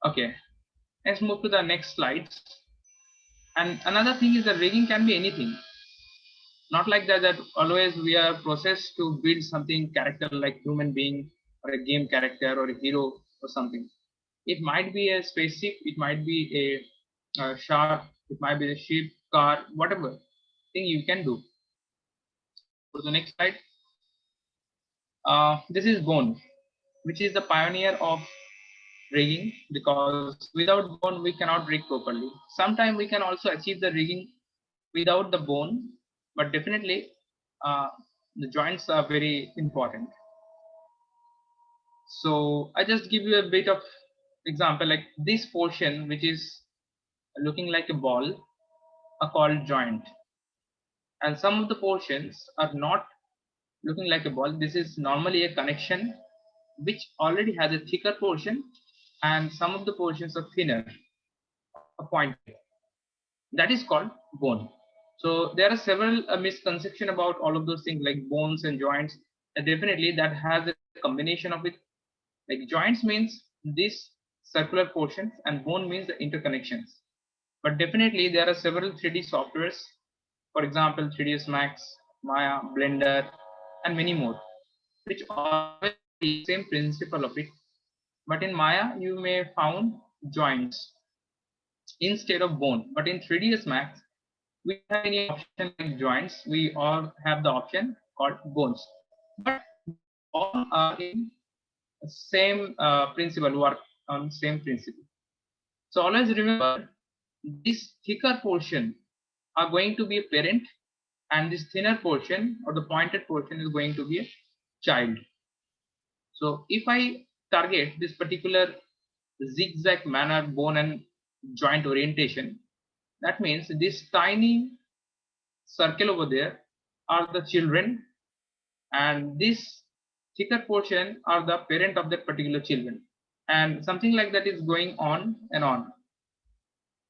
Okay, let's move to the next slides. And another thing is that rigging can be anything. Not like that always we are processed to build something character like human being or a game character or a hero or something. It might be a spaceship, it might be a shark, it might be a ship, car, whatever thing you can do. For the next slide, this is Bone, which is the pioneer of rigging, because without bone we cannot rig properly. Sometimes we can also achieve the rigging without the bone, but definitely uh, the joints are very important. So I just give you a bit of example, like this portion which is looking like a ball are called joint, and some of the portions are not looking like a ball. This is normally a connection which already has a thicker portion, and some of the portions are thinner or pointed. That is called bone. So there are several misconceptions about all of those things like bones and joints. And definitely that has a combination of it. Like joints means this circular portions and bone means the interconnections. But definitely there are several 3D softwares, for example 3ds Max, Maya, Blender, and many more, which always the same principle of it. But in Maya you may found joints instead of bone, but in 3ds Max we have any option like joints, we all have the option called bones, but all are in same principle, work on same principle. So always remember, this thicker portion are going to be a parent, and this thinner portion or the pointed portion is going to be a child. So if I target this particular zigzag manner bone and joint orientation, that means this tiny circle over there are the children, and this thicker portion are the parent of that particular children, and something like that is going on and on.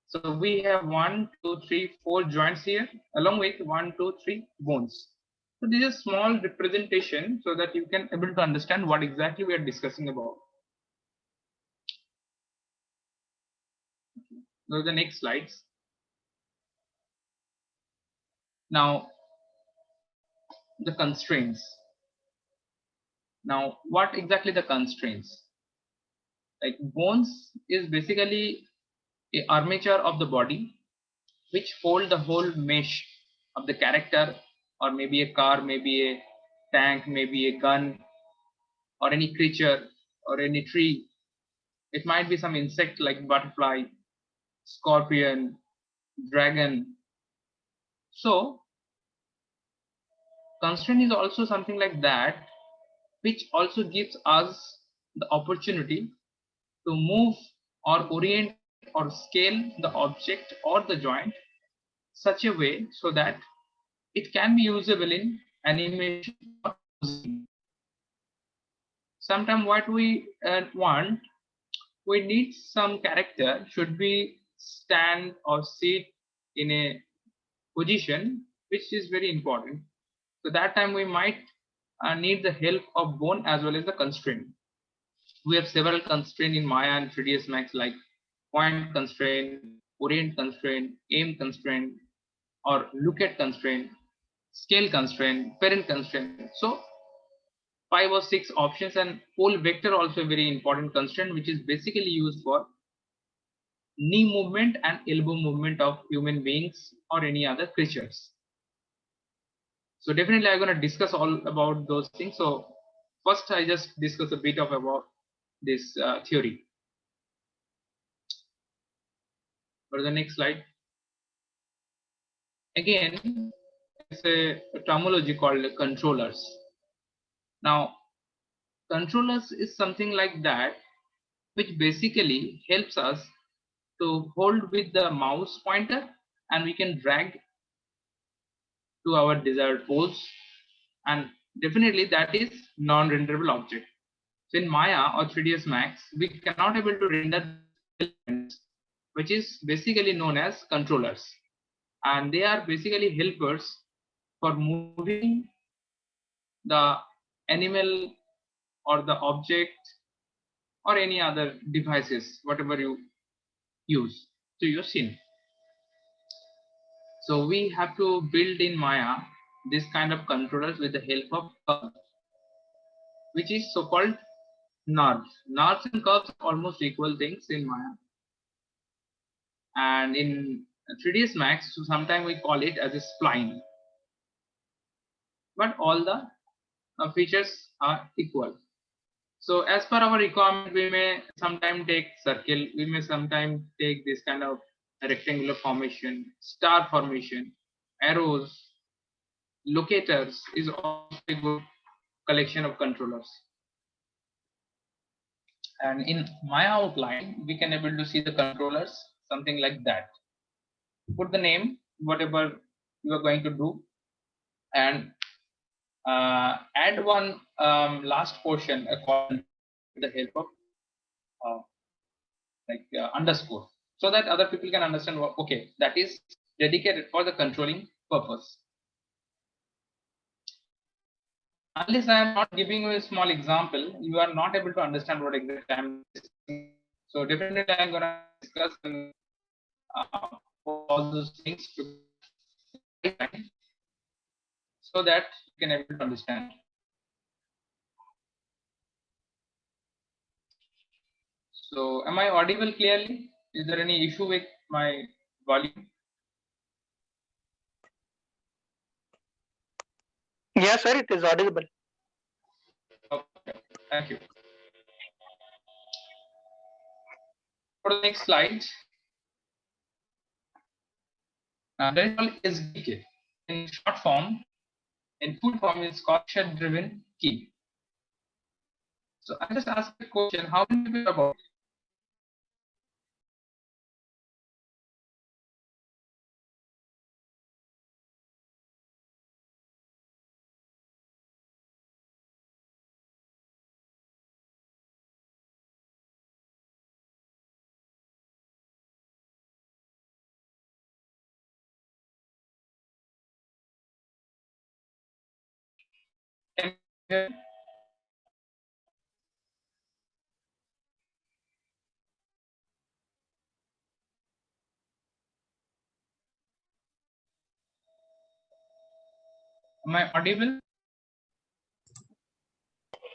So we have 1, 2, 3, 4 joints here along with 1, 2, 3 bones. So this is small representation so that you can able to understand what exactly we are discussing about. Go to the next slides. Now the constraints. Now what exactly the constraints? Like bones is basically a armature of the body which hold the whole mesh of the character, or maybe a car, maybe a tank, maybe a gun, or any creature or any tree. It might be some insect like butterfly, scorpion, dragon. So constraint is also something like that, which also gives us the opportunity to move or orient or scale the object or the joint such a way so that it can be usable in animation or posing. Sometimes what we want, we need some character should be stand or sit in a position which is very important. So that time we might need the help of bone as well as the constraint. We have several constraints in Maya and 3ds Max like point constraint, orient constraint, aim constraint, or look at constraint, scale constraint, parent constraint. So 5 or 6 options, and pole vector also a very important constraint which is basically used for knee movement and elbow movement of human beings or any other creatures. So definitely I'm going to discuss all about those things. So first I just discuss a bit of about this theory. Go to the next slide. Again, it's a terminology called controllers. Now controllers is something like that which basically helps us to hold with the mouse pointer, and we can drag to our desired pose, and definitely that is non-renderable object. So in Maya or 3ds Max we cannot able to render elements, which is basically known as controllers, and they are basically helpers for moving the animal or the object or any other devices, whatever you use to your scene. So we have to build in Maya this kind of controllers with the help of curves, which is so-called NURBs. NURBs and curves are almost equal things in Maya. And in 3ds Max, so sometimes we call it as a spline. But all the features are equal. So as per our requirement, we may sometimes take circle, we may sometimes take this kind of rectangular formation, star formation, arrows, locators is also a good collection of controllers. And in my outline, we can able to see the controllers, something like that. Put the name, whatever you are going to do, and add one last portion according to the help of underscore, so that other people can understand what, okay, that is dedicated for the controlling purpose. Unless I am not giving you a small example, you are not able to understand what exactly I am discussing. So definitely I am going to discuss all those things so that you can able to understand. So am I audible clearly? Is there any issue with my volume? Yes, sir, it is audible. Okay, thank you. For the next slide, that is called SDK. In short form, in full form, is structure-driven key. So I just asked a question: how many people about it? Can you hear? Am I audible?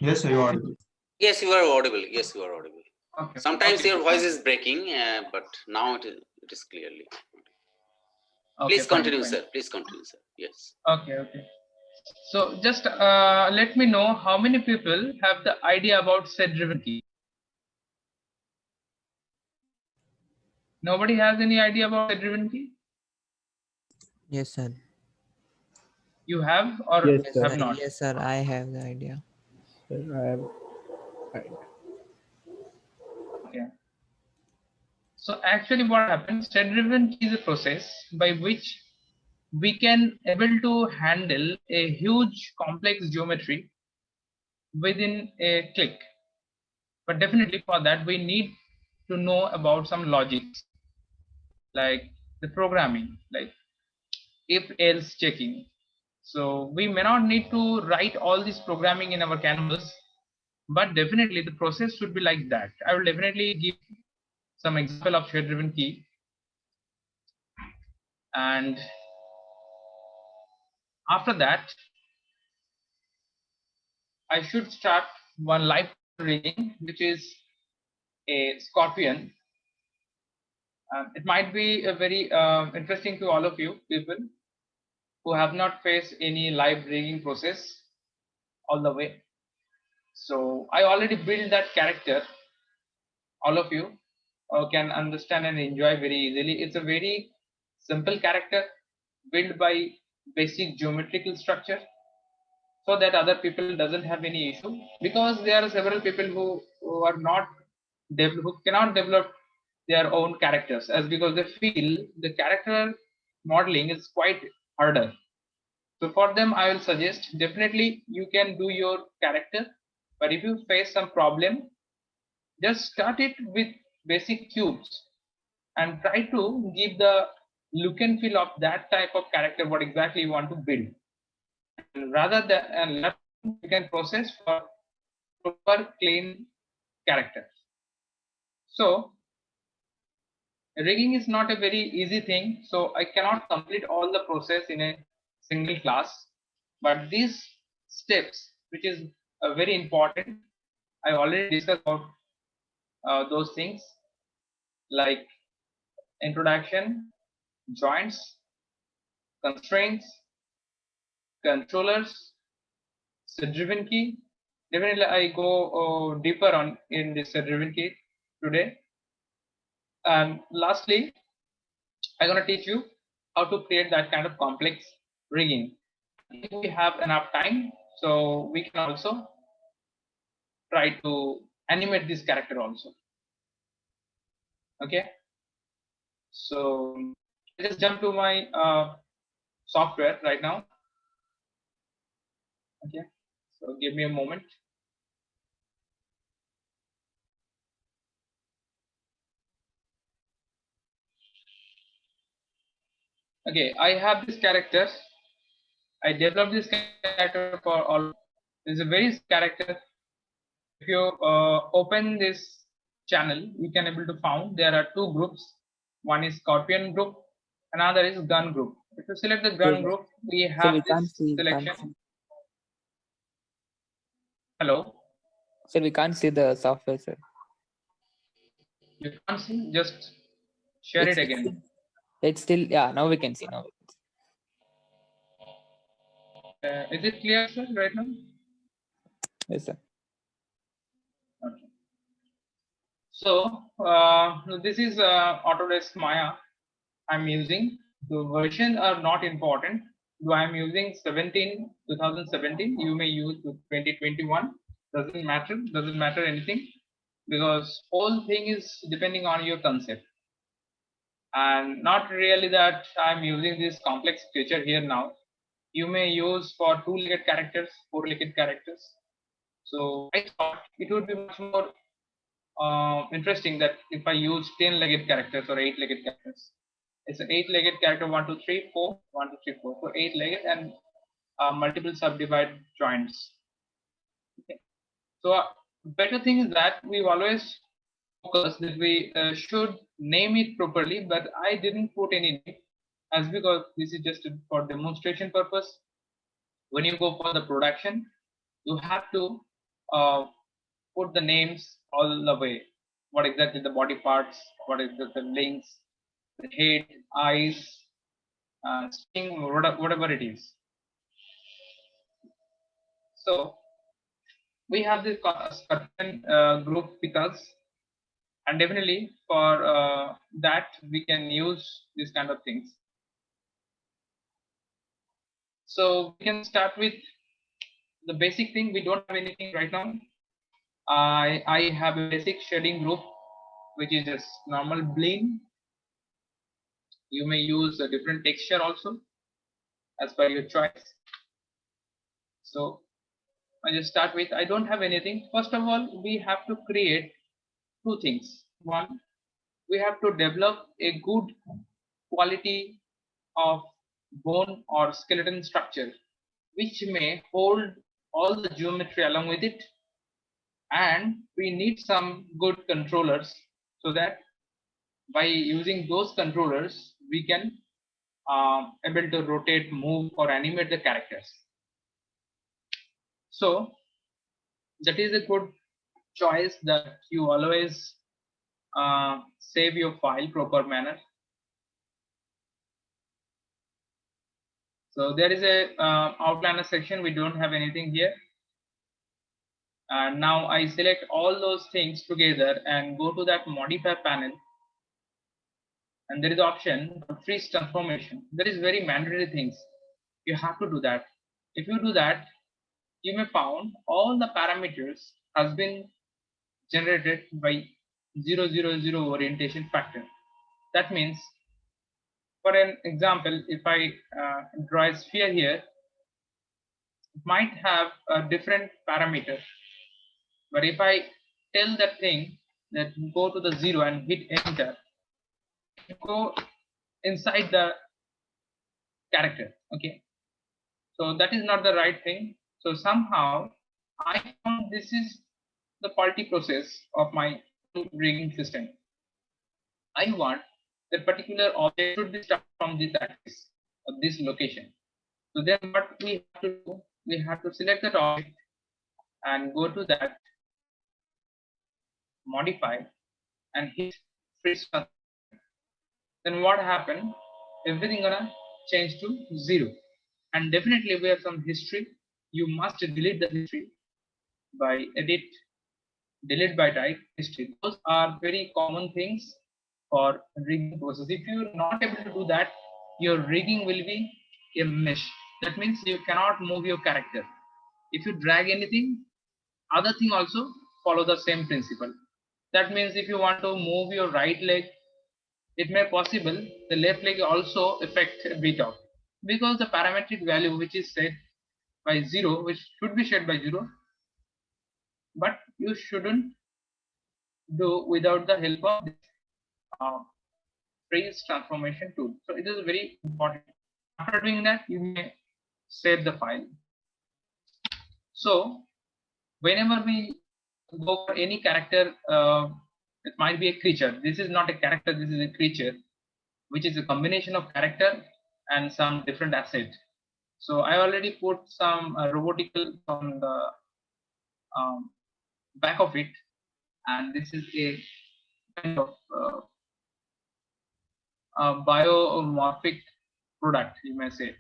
Yes, you are audible. Yes, you are audible. Yes, you are audible. Okay. Sometimes Okay. your voice is breaking, but now it is clearly. Okay, Please fine, continue, fine. sir. Please continue, sir. Yes. Okay, okay. So just let me know how many people have the idea about set-driven key. Nobody has any idea about set-driven key? Yes, sir. You have or Yes, Yes, sir. have sir. not? Yes, sir. I have the idea. Sir, I have. Okay. So actually what happens, set-driven key is a process by which we can able to handle a huge complex geometry within a click. But definitely for that we need to know about some logics, like the programming, like if else checking. So we may not need to write all this programming in our canvas, but definitely the process should be like that. I will definitely give some example of set-driven key. And after that, I should start one live reading, which is a scorpion. It might be a very interesting to all of you people who have not faced any live rigging process all the way. So I already built that character. All of you can understand and enjoy very easily. It's a very simple character built by basic geometrical structure, so that other people doesn't have any issue, because there are several people who are not who cannot develop their own characters, as because they feel the character modeling is quite harder. So for them, I will suggest definitely you can do your character, but if you face some problem, just start it with basic cubes and try to give the look and feel of that type of character, what exactly you want to build. And rather than you can process for proper clean character. So rigging is not a very easy thing, so I cannot complete all the process in a single class, but these steps, which is very important, I already discussed about those things like introduction, joints, constraints, controllers, set-driven key. Definitely, I go deeper on in this set-driven key today. And lastly, I'm gonna teach you how to create that kind of complex rigging. If we have enough time, so we can also try to animate this character also. Okay. So I just jump to my software right now. Okay. So give me a moment. Okay, I have this character. I developed this character for all. This is a very character. If you open this channel, you can able to found there are two groups. One is Scorpion group, another is Gun group. If you select the Gun group, we So have we this can't see. selection. Hello. So we can't see the software, sir. You can't see. Just share it again. It's still, yeah. Now we can see. Now. Is it clear, sir, right now? Yes, sir. Okay. So this is Autodesk Maya I'm using. The version are not important. So I'm using 2017. You may use 2021. Doesn't matter anything, because whole thing is depending on your concept. And not really that I'm using this complex feature here now. You may use for two-legged characters, four-legged characters. So I thought it would be much more interesting that if I use 10-legged characters or 8-legged characters. It's an 8-legged character, 1, 2, 3, 4, 1, 2, 3, 4. So 8-legged and multiple subdivide joints. Okay. So better thing is that we've always focused that we should name it properly, but I didn't put any name as because this is just for demonstration purpose. When you go for the production, you have to put the names all the way. What exactly the body parts, what is the links, the head, eyes, sting, whatever it is. So we have this certain group because, and definitely for that we can use these kind of things. So we can start with the basic thing. We don't have anything right now. I have a basic shading group, which is just normal bleed. You may use a different texture also as per your choice. So I just start with, I don't have anything. First of all, we have to create two things. One, we have to develop a good quality of bone or skeleton structure, which may hold all the geometry along with it. And we need some good controllers so that by using those controllers, we can able to rotate, move, or animate the characters. So that is a good choice that you always save your file proper manner. So there is a outliner section. We don't have anything here. Now I select all those things together and go to that modify panel. And there is option for freeze transformation. There is very mandatory things. You have to do that. If you do that, you may found all the parameters has been generated by 000 orientation factor. That means, for an example, if I draw a sphere here, it might have a different parameter. But if I tell that thing that go to the 0 and hit enter, go inside the character. Okay. So that is not the right thing. So somehow I found this is the faulty process of my to rigging system. I want that particular object should be started from this axis or this location. So then what we have to do, we have to select that object and go to that, modify, and hit freeze transform. Then what happened? Everything gonna change to 0. And definitely we have some history. You must delete the history by edit, delete by type history. Those are very common things for rigging process. If you're not able to do that, your rigging will be a mesh. That means you cannot move your character. If you drag anything, other thing also follow the same principle. That means if you want to move your right leg, it may possible the left leg also affect a bit of, because the parametric value which is set by 0, which should be set by 0, but you shouldn't do without the help of this freeze transformation tool. So it is very important. After doing that, you may save the file. So whenever we go for any character, it might be a creature. This is not a character, this is a creature, which is a combination of character and some different asset. So I already put some robotical on the back of it, and this is a kind of biomorphic product, you may say.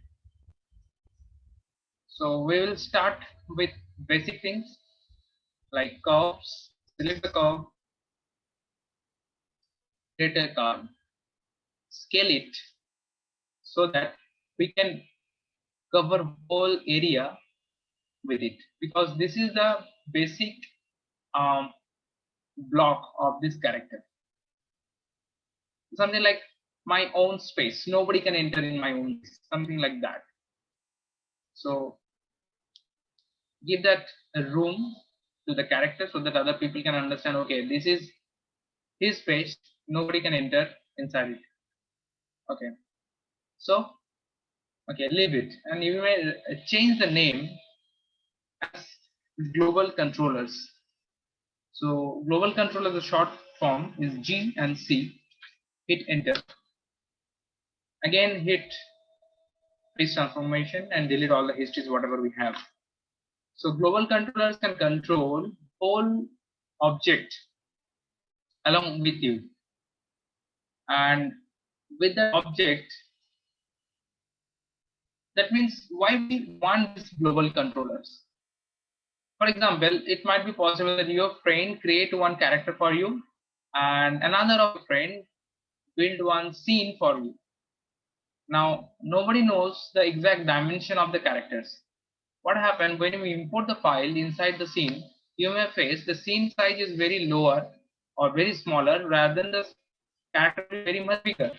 So we will start with basic things like curves. Select the curve, create a curve, scale it so that we can cover whole area with it, because this is the basic block of this character. Something like my own space, nobody can enter in my own space, something like that. So give that a room to the character so that other people can understand, okay, this is his space, nobody can enter inside it. Okay, so okay, leave it, and you may change the name as global controllers. So global controller, the short form is G and C. Hit enter. Again hit freeze transformation and delete all the histories whatever we have. So global controllers can control whole object along with you, and with the object, that means why we want these global controllers. For example, it might be possible that your friend create one character for you and another of your friend build one scene for you. Now nobody knows the exact dimension of the characters. What happened when we import the file inside the scene, you may face the scene size is very lower or very smaller rather than the character is very much bigger.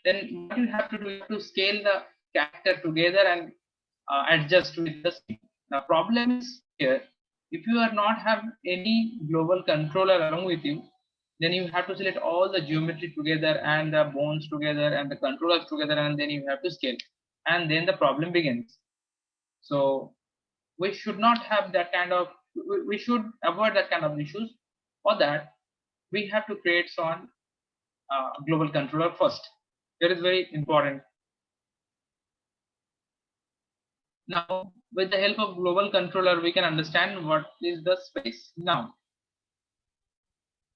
Then what you have to do is to scale the character together and adjust with the scene. The problem is here, if you are not have any global controller along with you, then you have to select all the geometry together and the bones together and the controllers together, and then you have to scale, and then the problem begins. So we should not have that kind of, we should avoid that kind of issues. For that, we have to create some global controller first. That is very important. Now, with the help of global controller, we can understand what is the space. Now,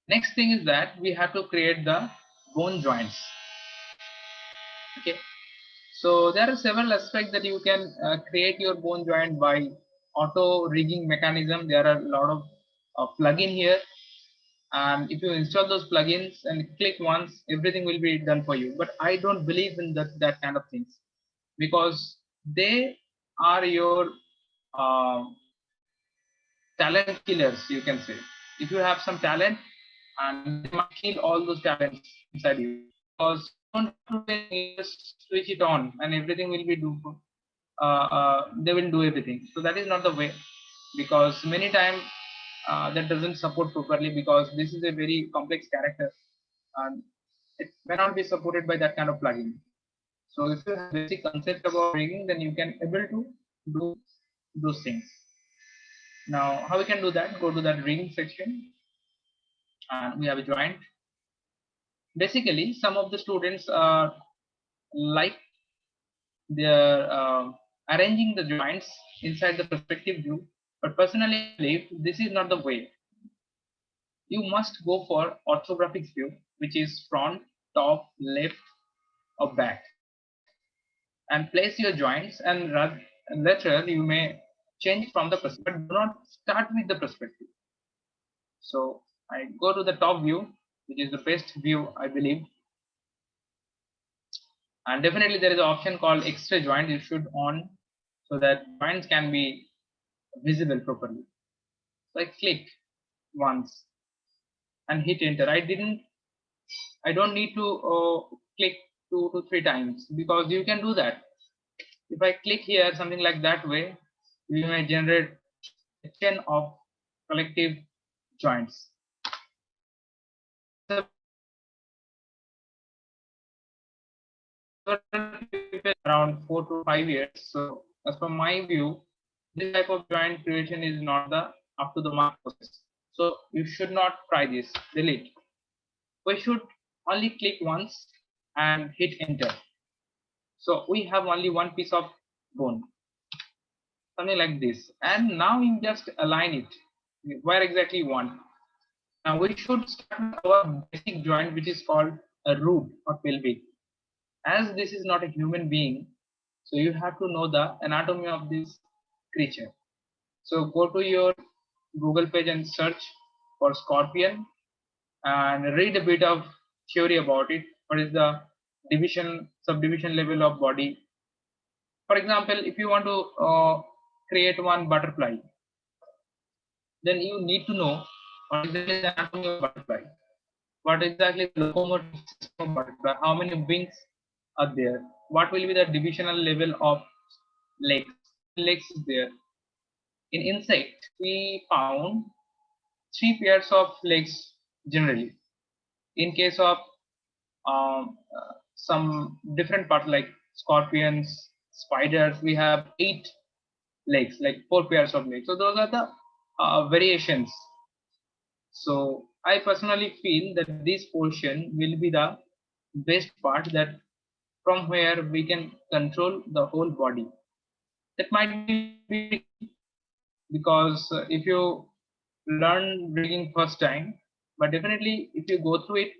next thing is that we have to create the bone joints. Okay, so there are several aspects that you can create your bone joint by auto rigging mechanism. There are a lot of plugin here, and if you install those plugins and click once, everything will be done for you. But I don't believe in that kind of things, because they are your talent killers, you can say. If you have some talent, and they might kill all those talents inside you, because you don't just switch it on and everything will be they will do everything. So that is not the way, because many times that doesn't support properly, because this is a very complex character and it may not be supported by that kind of plugin. So if you have basic concept about rigging, then you can able to do those things. Now how we can do that? Go to that rigging section and we have a joint. Basically, some of the students like they're arranging the joints inside the perspective view, but personally I believe this is not the way. You must go for orthographic view, which is front, top, left, or back, and place your joints, and later you may change from the perspective, but do not start with the perspective. So I go to the top view, which is the best view I believe, and definitely there is an option called extra joint. You should on so that joints can be visible properly. So I click once and hit enter. I don't need to click 2 to 3 times, because you can do that. If I click here something like that way, we may generate a chain of collective joints. Around 4 to 5 years. So as per my view, this type of joint creation is not the up to the mark process. So you should not try this. Delete. We should only click once and hit enter. So we have only one piece of bone, something like this, and now you just align it where exactly you want. Now we should start with our basic joint, which is called a root or pelvic. As this is not a human being, so you have to know the anatomy of this creature. So go to your Google page and search for scorpion and read a bit of theory about it. What is the subdivision level of body? For example, if you want to create one butterfly, then you need to know what exactly the anatomy of butterfly, what exactly the locomotive system of butterfly, how many wings are there, what will be the divisional level of legs is there. In insect, we found 3 pairs of legs generally. In case of some different parts like scorpions, spiders, we have 8 legs, like 4 pairs of legs. So those are the variations. So I personally feel that this portion will be the best part, that from where we can control the whole body. That might be because if you learn rigging first time, but definitely if you go through it,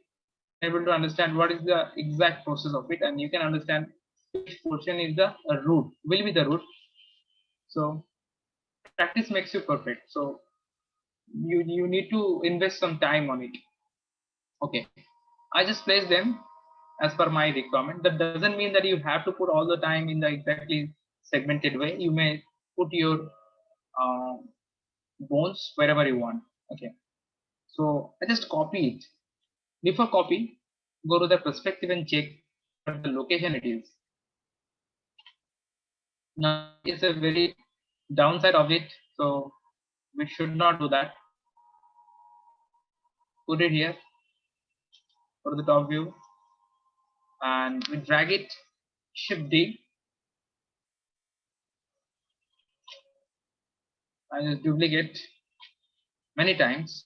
able to understand what is the exact process of it, and you can understand which portion is the root, will be the root. So practice makes you perfect. So you need to invest some time on it. Okay, I just place them as per my requirement. That doesn't mean that you have to put all the time in the exactly segmented way. You may put your uh, bones wherever you want. Okay, so I just copy it. Before copy, go to the perspective and check what the location it is. Now it's a very downside of it, so we should not do that. Put it here for the top view, and we drag it, Shift D, and just duplicate many times.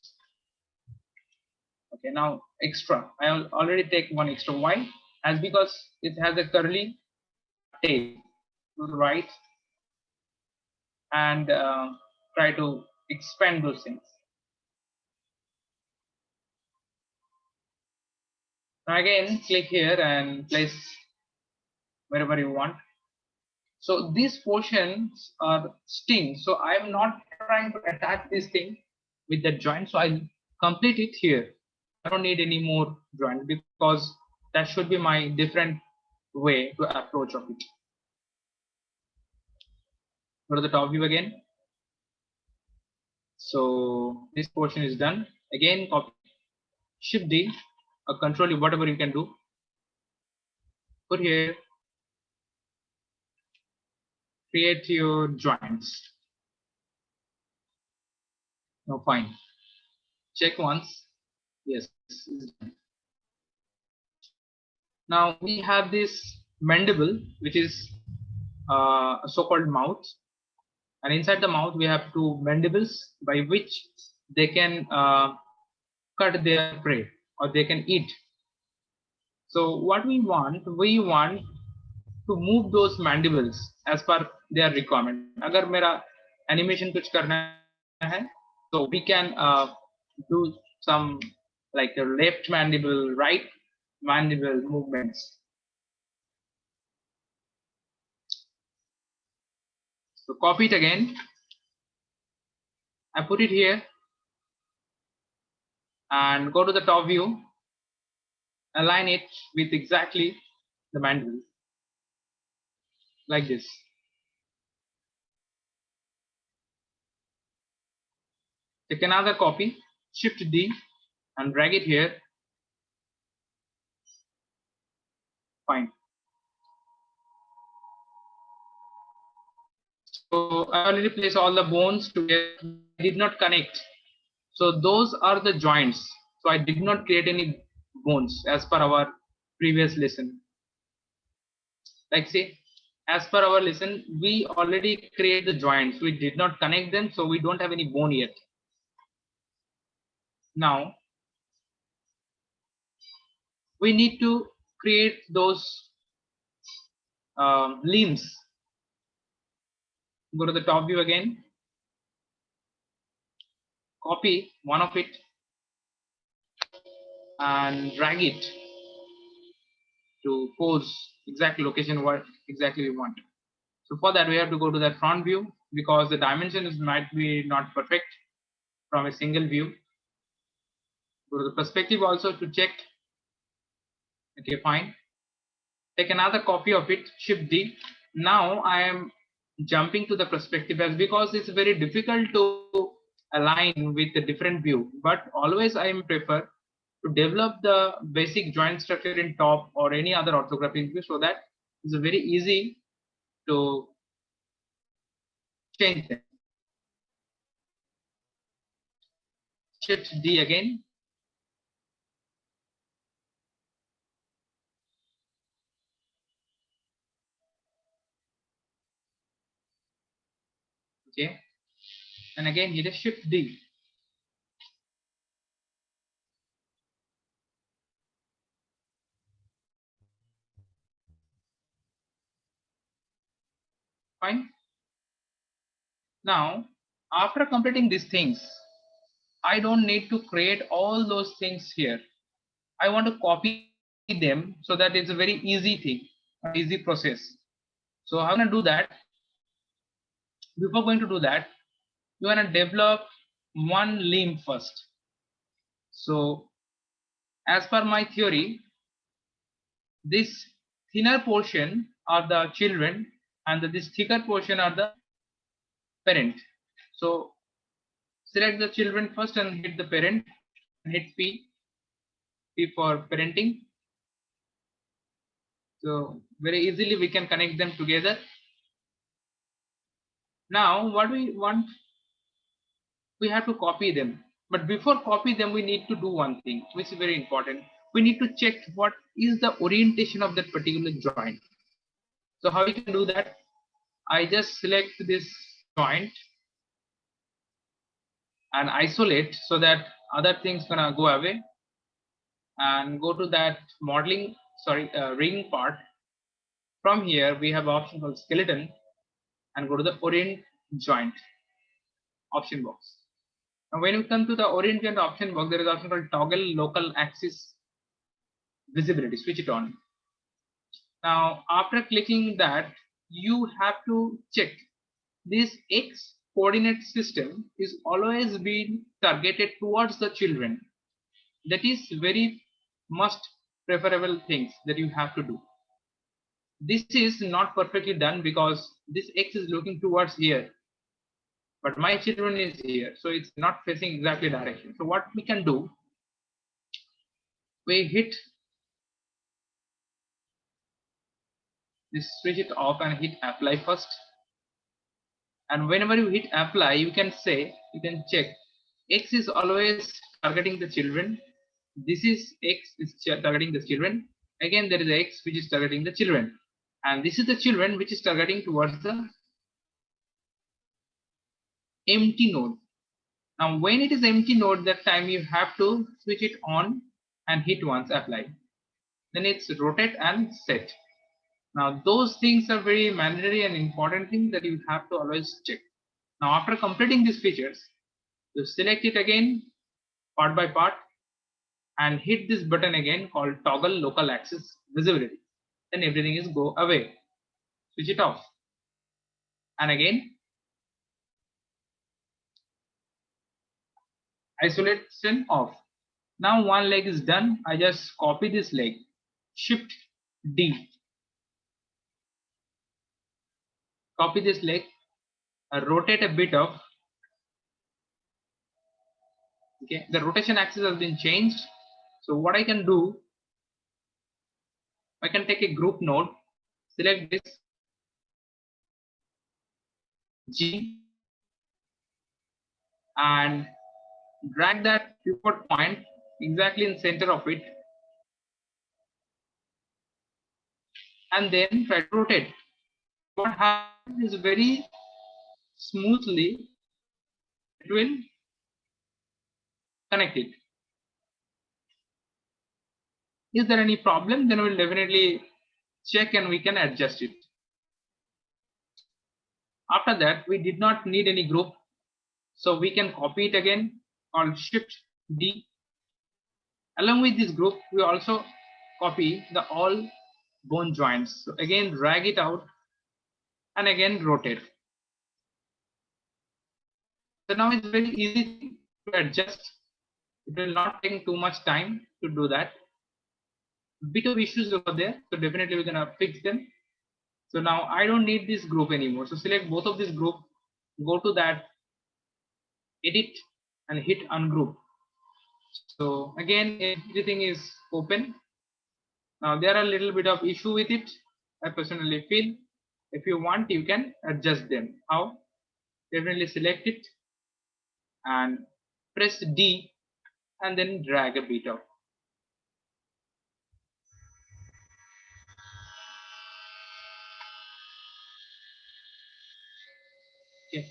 Okay, now extra. I already take one extra. Why? As because it has a curly tail to the right, and try to expand those things. Now again, click here and place wherever you want. So these portions are sting. So I'm not trying to attach this thing with the joint. So I'll complete it here. I don't need any more joint, because that should be my different way to approach of it. Go to the top view again. So this portion is done. Again, copy, Shift D, or Control, whatever you can do. Put here, create your joints. Now fine. Check once. Yes. Now we have this mandible, which is a so-called mouth, and inside the mouth we have 2 mandibles by which they can cut their prey or they can eat. So what we want to move those mandibles as per their requirement. अगर मेरा animation कुछ करना है, so we can do some like a left mandible, right mandible movements. So copy it again. I put it here and go to the top view. Align it with exactly the mandible like this. Take another copy, Shift D and drag it here. Fine. So I already placed all the bones together. I did not connect. So those are the joints. So I did not create any bones as per our previous lesson. Like say, as per our lesson, we already create the joints. We did not connect them, so we don't have any bone yet. Now we need to create those limbs. Go to the top view again. Copy one of it and drag it to pose exact location what exactly we want. So for that we have to go to that front view because the dimensions might be not perfect from a single view. Go to the perspective also to check. Okay, fine. Take another copy of it, Shift D. Now I am jumping to the perspective as because it's very difficult to align with a different view, but always I prefer to develop the basic joint structure in top or any other orthographic view so that it's very easy to change them. Shift D again. Okay, and again hit a Shift D. Fine. Now after completing these things, I don't need to create all those things here. I want to copy them so that it's a very easy thing, an easy process. So how can I do that? Before going to do that, you want to develop one limb first. So as per my theory, this thinner portion are the children and this thicker portion are the parent. So select the children first and hit the parent, hit P for parenting. So very easily we can connect them together. Now what we want, we have to copy them. But before copy them, we need to do one thing, which is very important. We need to check what is the orientation of that particular joint. So how we can do that? I just select this joint and isolate so that other things gonna go away and go to that modeling, ring part. From here, we have option called skeleton and go to the orient joint option box. Now when you come to the orient joint option box, there is an option called toggle local axis visibility, switch it on. Now after clicking that, you have to check this X coordinate system is always being targeted towards the children. That is very must preferable things that you have to do. This is not perfectly done because this X is looking towards here, but my children is here, so it's not facing exactly direction. So what we can do, we hit this, switch it off and hit apply first. And whenever you hit apply, you can check X is always targeting the children. This is X is targeting the children. Again, there is X which is targeting the children. And this is the children which is targeting towards the empty node. Now when it is empty node, that time you have to switch it on and hit once apply. Then it's rotate and set. Now those things are very mandatory and important things that you have to always check. Now after completing these features, you select it again part by part and hit this button again called toggle local axis visibility. Then everything is go away. Switch it off. And again isolation off. Now one leg is done. I just copy this leg. Shift D. Copy this leg. Rotate a bit of. Okay, the rotation axis has been changed. So what I can do, I can take a group node, select this G and drag that pivot point exactly in center of it and then try to rotate. What happens is very smoothly it will connect it. Is there any problem? Then we'll definitely check and we can adjust it. After that, we did not need any group, so we can copy it again on Shift D. Along with this group, we also copy the all bone joints. So again, drag it out and again rotate. So now it's very easy to adjust. It will not take too much time to do that. Bit of issues over there, so definitely we're gonna fix them. So now I don't need this group anymore. So select both of this group, go to that edit and hit ungroup. So again, everything is open. Now there are a little bit of issue with it. I personally feel if you want, you can adjust them. How? Definitely select it and press D and then drag a bit of. Okay.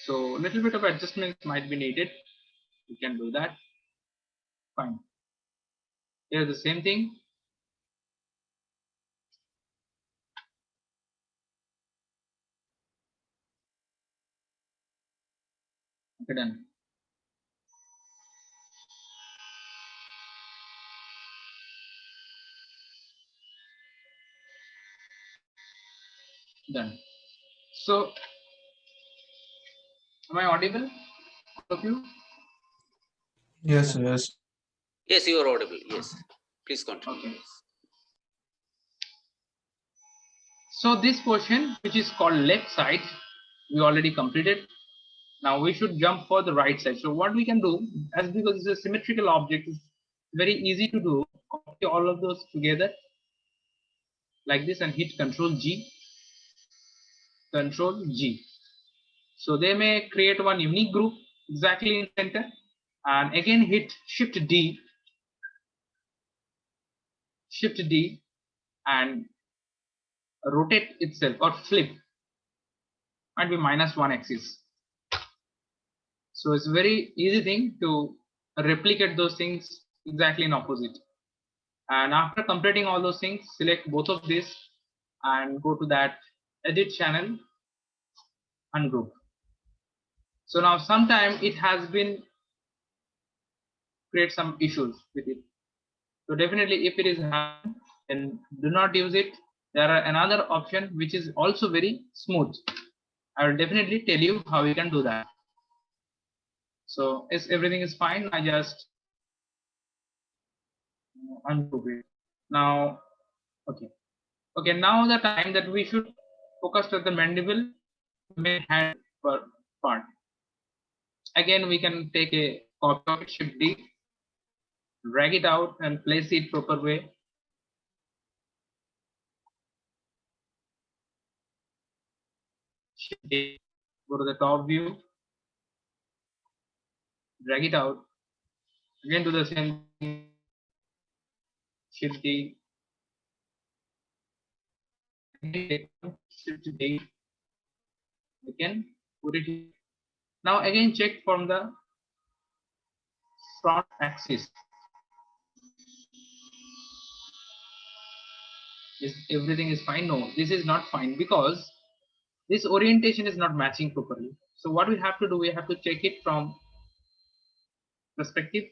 So a little bit of adjustments might be needed. You can do that. Fine. Here's the same thing. Okay, done. Done. So, am I audible? All of you? Yes, yes. Yes, you are audible. Yes. Please continue. Okay. So this portion, which is called left side, we already completed. Now we should jump for the right side. So what we can do, as because it's a symmetrical object, it's very easy to do. Copy all of those together like this and hit Control G. Control G. So they may create one unique group exactly in center, and again hit Shift D. Shift D and rotate itself or flip. Might be -1 axis. So it's a very easy thing to replicate those things exactly in opposite. And after completing all those things, select both of these and go to that edit channel, ungroup. So now sometime it has been create some issues with it. So definitely if it is happening, then do not use it. There are another option which is also very smooth. I will definitely tell you how you can do that. So if everything is fine, I just undo it. Now, okay. Okay, now the time that we should focus on the mandible main hand part. Again, we can take a copy of it, Shift D, drag it out and place it proper way. Shift D, go to the top view, drag it out. Again, do the same thing. Shift D. Shift D. Again, put it here. Now again check from the front axis. Is everything is fine? No, this is not fine because this orientation is not matching properly. So what we have to do, we have to check it from perspective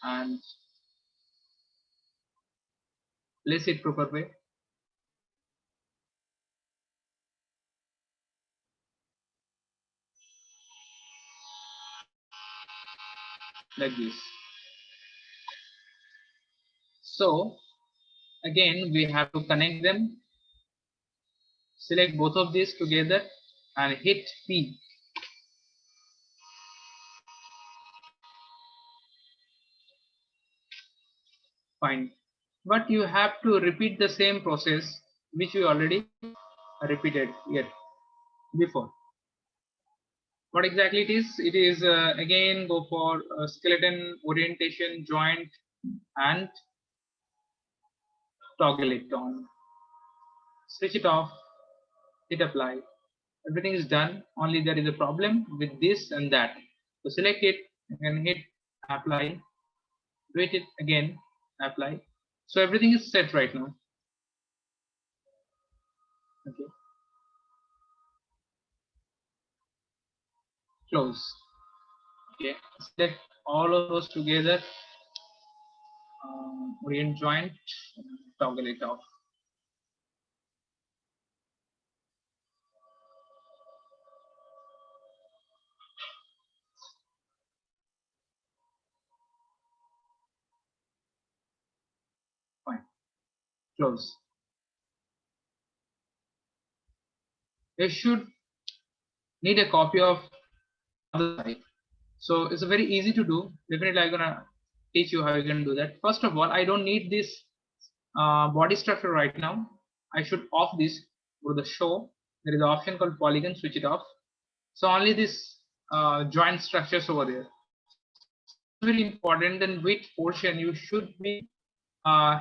and place it proper way. Like this. So again, we have to connect them. Select both of these together and hit P. Fine. But you have to repeat the same process which we already repeated here before. What exactly it is? It is again go for skeleton, orientation, joint, and toggle it on. Switch it off, hit apply. Everything is done. Only there is a problem with this and that. So select it and hit apply. Wait it again, apply. So everything is set right now. Okay. Close. Okay. Select all of those together. Orient joint. Toggle it off. Fine. Close. You should need a copy of other side. So it's very easy to do. Definitely, I'm gonna teach you how you can do that. First of all, I don't need this body structure right now. I should off this. Go to the show. There is an option called polygon. Switch it off. So only this joint structures over there. Very important. Then which portion you should be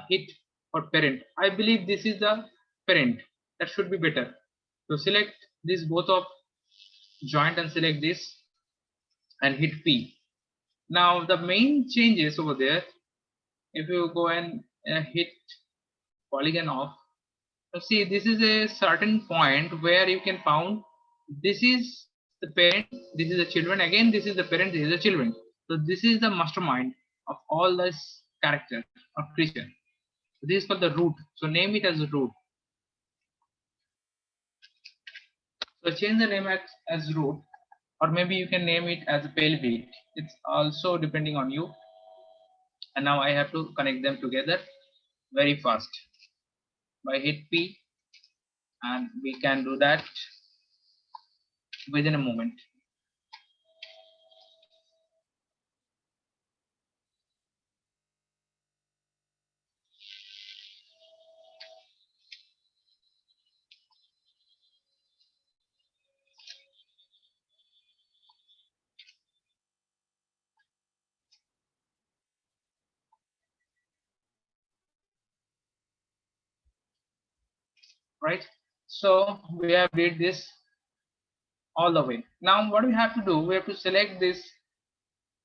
hit for parent. I believe this is the parent. That should be better. So select this both of joint and select this and hit P. Now the main changes over there, if you go and hit polygon off, you see this is a certain point where you can found this is the parent, this is the children, again this is the parent, this is the children. So this is the mastermind of all this character of creature. This is called the root. So name it as root. So change the name as root, or maybe you can name it as a pale beat. It's also depending on you. And now I have to connect them together very fast by hit P, and we can do that within a moment. Right, so we have did this all the way. Now what we have to do, we have to select this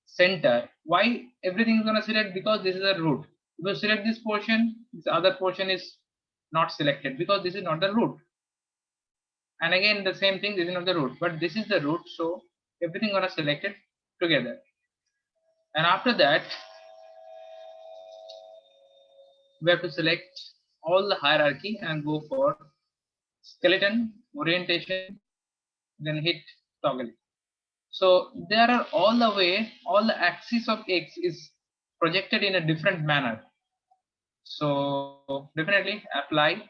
center. Why everything is going to select? Because this is a root. If you select this portion, this other portion is not selected because this is not the root. And again the same thing, this is not the root, but this is the root, so everything gonna select it together. And after that we have to select all the hierarchy and go for skeleton, orientation, then hit toggle. So there are all the way, all the axis of X is projected in a different manner. So definitely apply.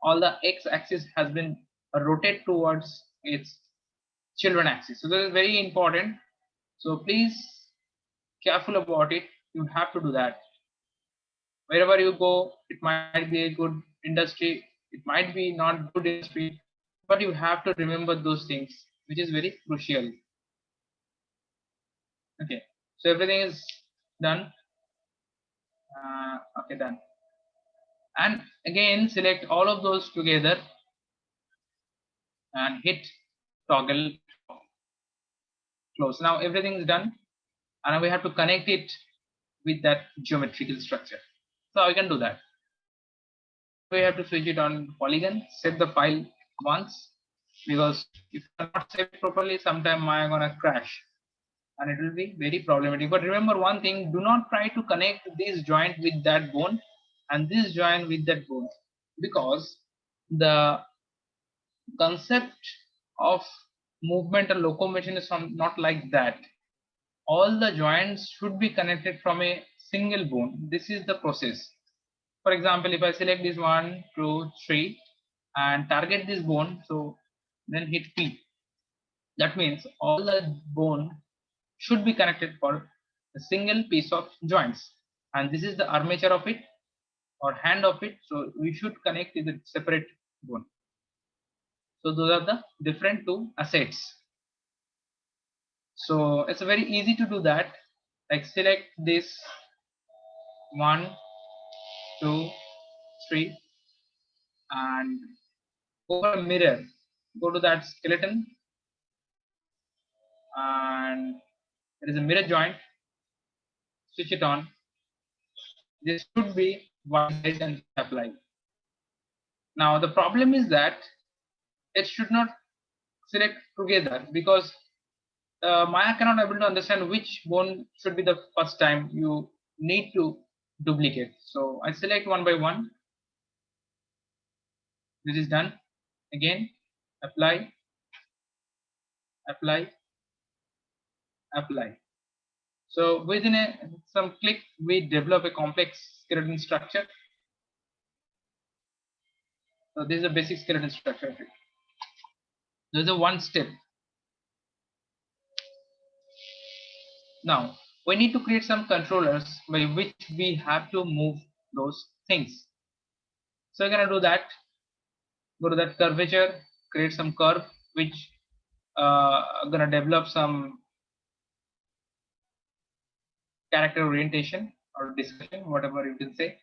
All the X axis has been rotated towards its children axis. So this is very important. So please careful about it. You have to do that. Wherever you go, it might be a good industry, it might be not good industry, but you have to remember those things, which is very crucial. Okay, so everything is done. Okay, done. And again select all of those together and hit toggle. close. Now everything is done, and we have to connect it with that geometrical structure. So we can do that. We have to switch it on polygon, set the file once, because if you are not set properly, sometime I am gonna crash and it will be very problematic. But remember one thing, do not try to connect this joint with that bone and this joint with that bone, because the concept of movement and locomotion is not like that. All the joints should be connected from a single bone. This is the process. For example, if I select this 1, 2, 3 and target this bone, so then hit P. That means all the bone should be connected for a single piece of joints, and this is the armature of it or hand of it. So we should connect with a separate bone. So those are the different two assets. So it's very easy to do that. Like select this 1, 2, 3 and over a mirror, go to that skeleton and there is a mirror joint, switch it on. This should be one size and apply. Now the problem is that it should not select together, because Maya cannot able to understand which bone should be the first time you need to duplicate. So I select one by one. This is done. Again, apply, apply, apply. So within some click, we develop a complex skeleton structure. So this is a basic skeleton structure. There is a one step. Now we need to create some controllers by which we have to move those things. So we're gonna do that. Go to that curvature, create some curve which gonna develop some character orientation or discussion, whatever you can say.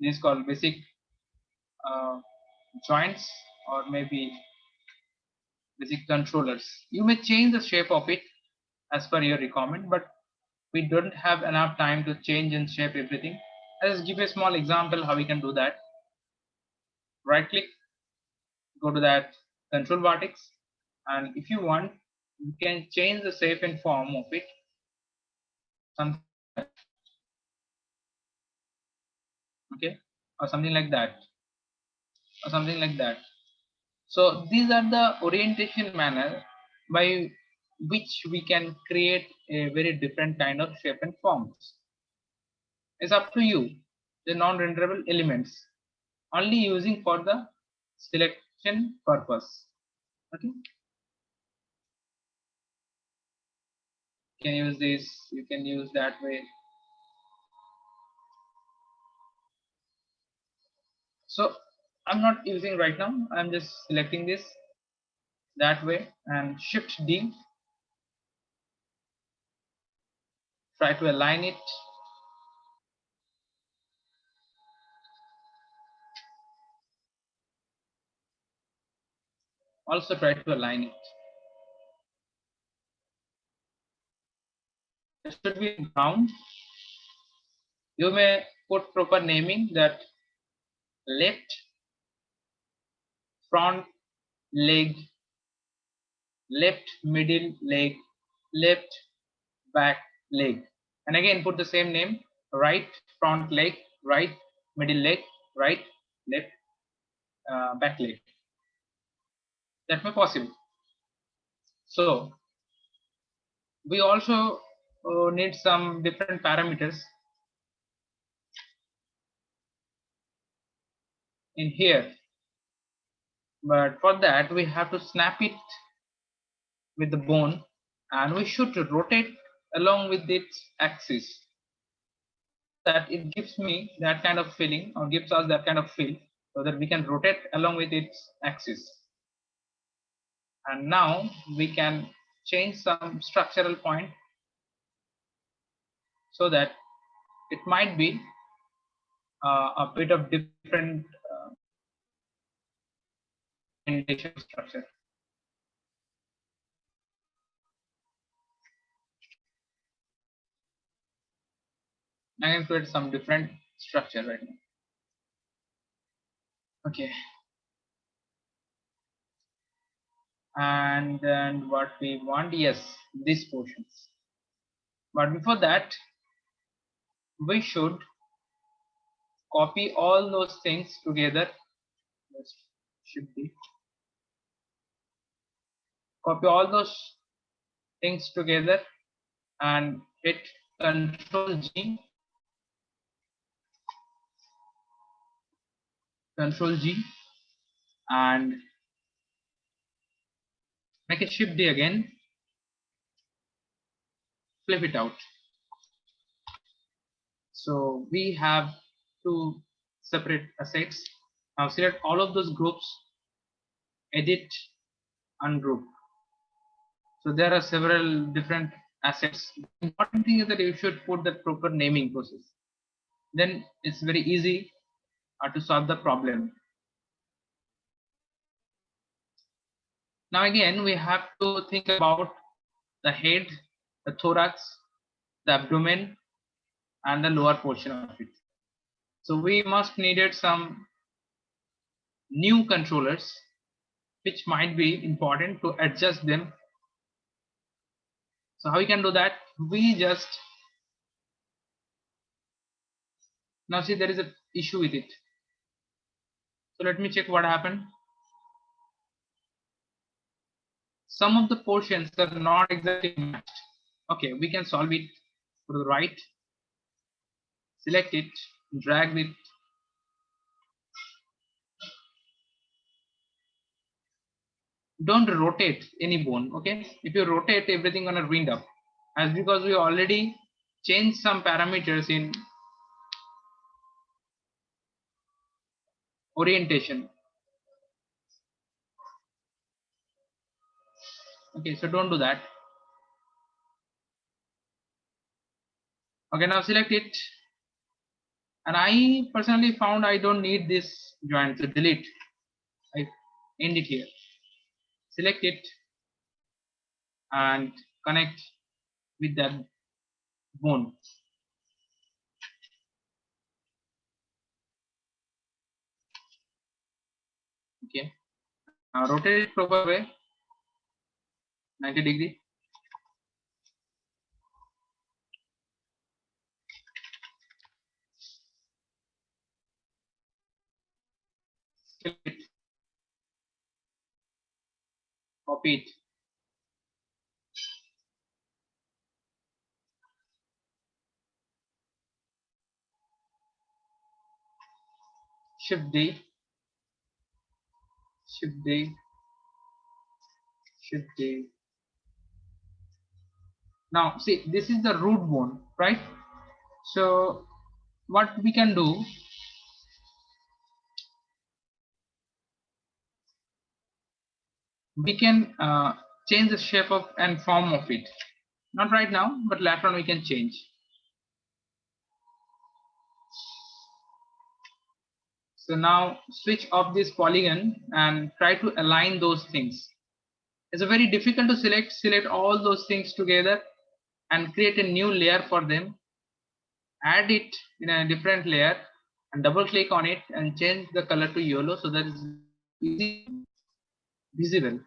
This is called basic joints or maybe basic controllers. You may change the shape of it as per your requirement, but we don't have enough time to change and shape everything. Let's give a small example how we can do that. Right click, go to that control vertex, and if you want, you can change the shape and form of it. Okay, or something like that, or something like that. So these are the orientation manner by which we can create a very different kind of shape and forms. It's up to you. The non-renderable elements only using for the selection purpose. Okay, you can use this, you can use that way. So I'm not using right now, I'm just selecting this that way and shift D, try to align it. Also try to align it. It should be ground. You may put proper naming, that left front leg, left middle leg, left back leg, and again put the same name, right front leg, right middle leg, right left back leg. That may possible. So we also need some different parameters in here, but for that we have to snap it with the bone, and we should rotate along with its axis, that it gives me that kind of feeling, or gives us that kind of feel, so that we can rotate along with its axis. And now we can change some structural point so that it might be a bit of different orientation structure. I can create some different structure right now. Okay. And then what we want, yes, these portions. But before that, we should copy all those things together. This should be copy all those things together and hit Control G, and make it Shift D again. Flip it out. So we have two separate assets. Now select all of those groups, edit, ungroup. So there are several different assets. The important thing is that you should put the proper naming process. Then it's very easy to solve the problem. Now again, we have to think about the head, the thorax, the abdomen, and the lower portion of it. So we must needed some new controllers which might be important to adjust them. So how we can do that? We just now see there is a issue with it. So let me check what happened. Some of the portions are not exactly matched. Okay, we can solve it. Go to the right, select it, drag it. Don't rotate any bone. Okay, if you rotate, everything gonna wind up. As because we already changed some parameters in orientation. Okay, so don't do that. Okay, now select it. And I personally found I don't need this joint, so delete. I end it here. Select it and connect with that bone. Okay. Now rotate it proper way, 90 degree. Select it. Copy it. Shift D. Shift D. Shift D. Now see, this is the root bone, right? So what we can do, we can change the shape of and form of it. Not right now, but later on we can change. So now switch off this polygon and try to align those things. It's a very difficult to select all those things together and create a new layer for them. Add it in a different layer and double click on it and change the color to yellow so that it's easy visible.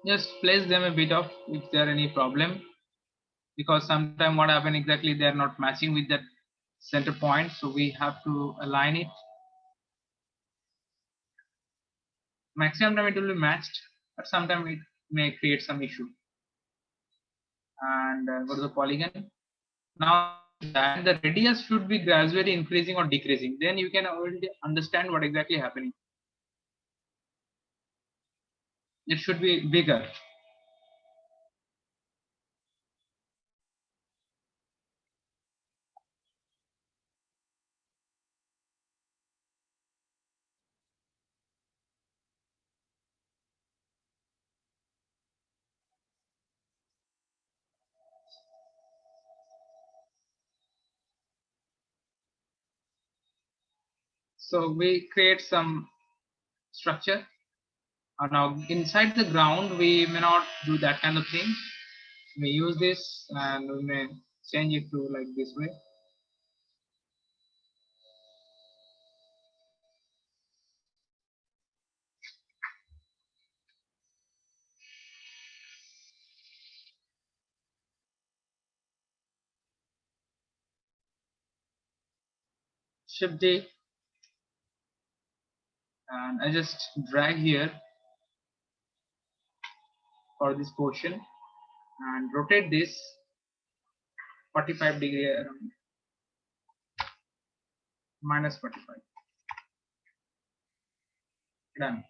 Just place them a bit off if there are any problem, because sometimes what happen exactly, they are not matching with that center point, so we have to align it. Maximum time it will be matched, but sometimes it may create some issue. And go to the polygon. Now that the radius should be gradually increasing or decreasing, then you can already understand what exactly happening. It should be bigger. So we create some structure. Now inside the ground, we may not do that kind of thing. We use this and we may change it to like this way. Shift D, and I just drag here for this portion and rotate this 45 degree around, minus 45. Done.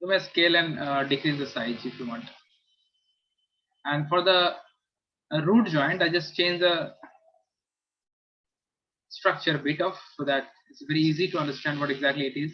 You may scale and decrease the size if you want. And for the root joint, I just change the structure a bit of, so that it's very easy to understand what exactly it is.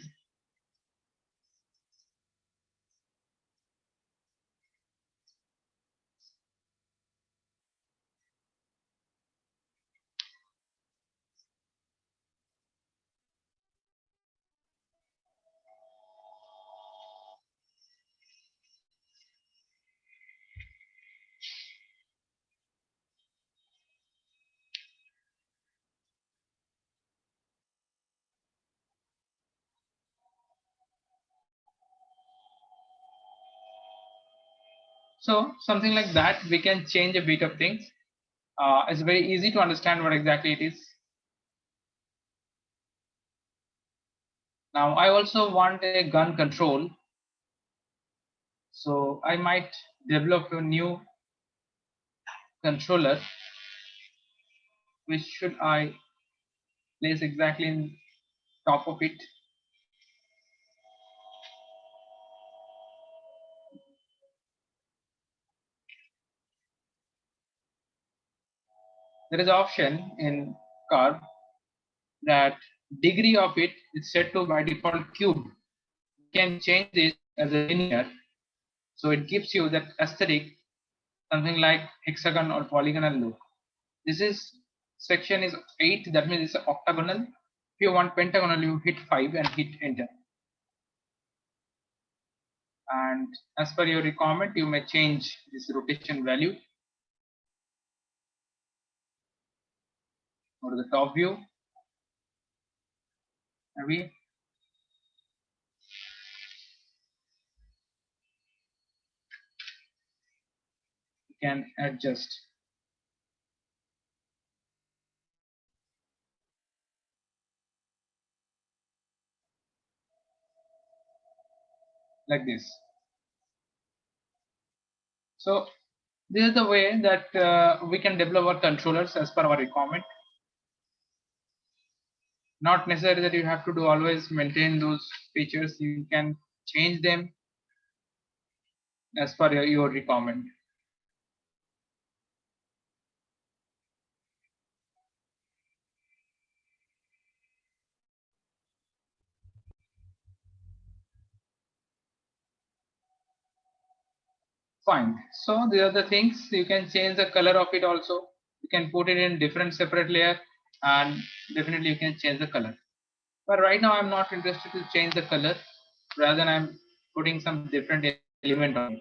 So something like that, we can change a bit of things. It's very easy to understand what exactly it is. Now I also want a gun control. So I might develop a new controller. Which should I place exactly in top of it? There is an option in curve that degree of it is set to by default cube. You can change this as a linear, so it gives you that aesthetic, something like hexagon or polygonal look. This is section is 8, that means it's octagonal. If you want pentagonal, you hit 5 and hit enter. And as per your requirement, you may change this rotation value. Go to the top view. Maybe you can adjust. Like this. So this is the way that we can develop our controllers as per our requirement. Not necessary that you have to do always maintain those features. You can change them as per your requirement. Fine. So the other things, you can change the color of it also. You can put it in different separate layer, and definitely you can change the color. But right now I'm not interested to change the color. Rather than I'm putting some different element on it.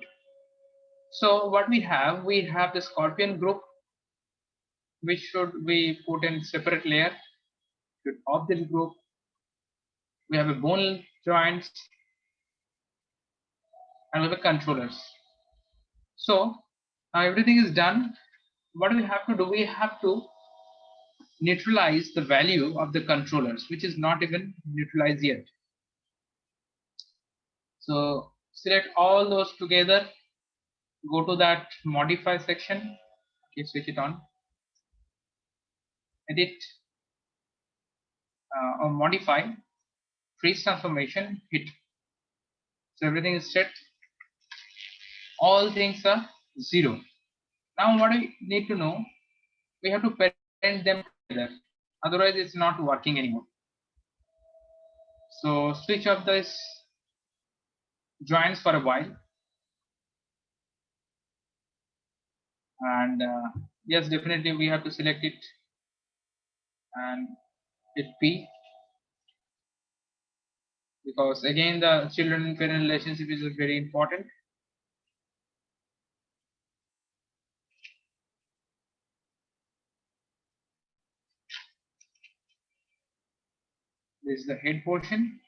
So what we have the scorpion group, which should we put in separate layer. Of this group, we have a bone joints and we have a controllers. So now everything is done. What we have to do, we have to neutralize the value of the controllers, which is not even neutralized yet. So select all those together, go to that modify section, okay, switch it on, edit or modify, freeze transformation, hit. So everything is set. All things are 0. Now what we need to know, we have to parent them together. Otherwise it's not working anymore. So switch off this joints for a while. And yes, definitely we have to select it and hit P. because again the children and parent relationship is very important. This is the head portion.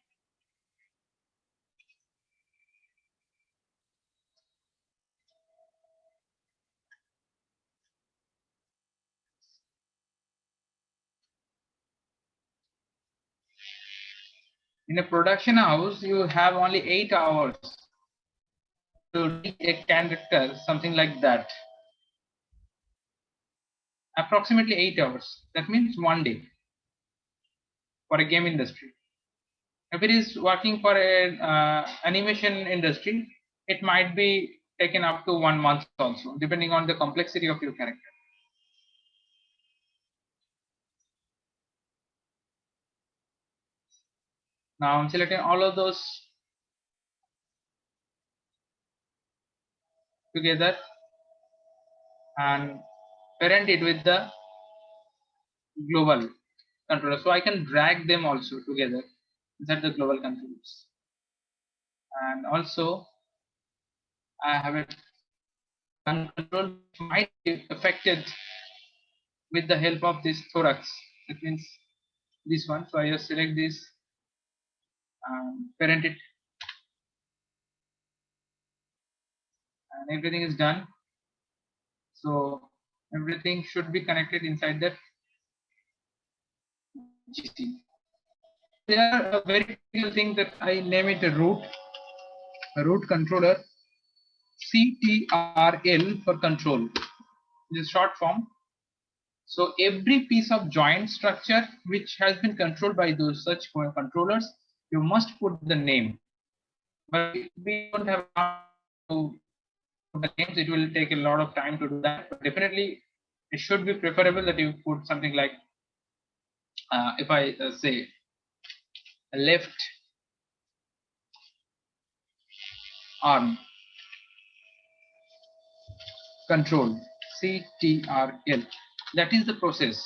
In a production house, you have only 8 hours to read a character, something like that. Approximately 8 hours. That means 1 day for a game industry. If it is working for an animation industry, it might be taken up to 1 month also, depending on the complexity of your character. Now I'm selecting all of those together and parent it with the global controller. So I can drag them also together inside the global controllers. And also I have a control which might be affected with the help of this thorax. That means this one. So I just select this and parent it, and everything is done. So everything should be connected inside that GC. There are a very technical thing that I name it a root controller, CTRL for control. This is short form. So every piece of joint structure which has been controlled by those such controllers, you must put the name. But we don't have time to put the names. It will take a lot of time to do that. But definitely, it should be preferable that you put something like, if I say left arm control, CTRL. That is the process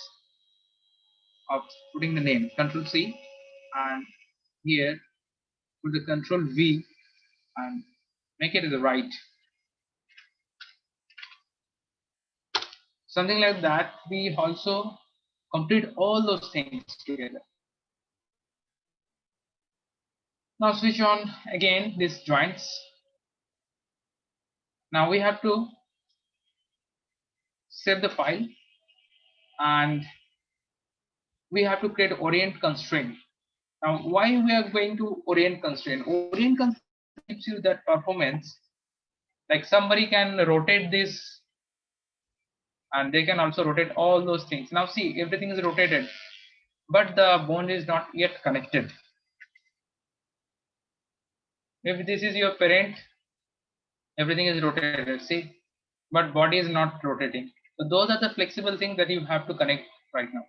of putting the name. Control C, and here put the control V and make it to the right. Something like that. We also complete all those things together. Now switch on again these joints. Now we have to save the file and we have to create orient constraint. Now why we are going to orient constraint? Orient constraint gives you that performance, like somebody can rotate this and they can also rotate all those things. Now see, everything is rotated, but the bone is not yet connected. If this is your parent, everything is rotated, see, but body is not rotating. So those are the flexible things that you have to connect right now.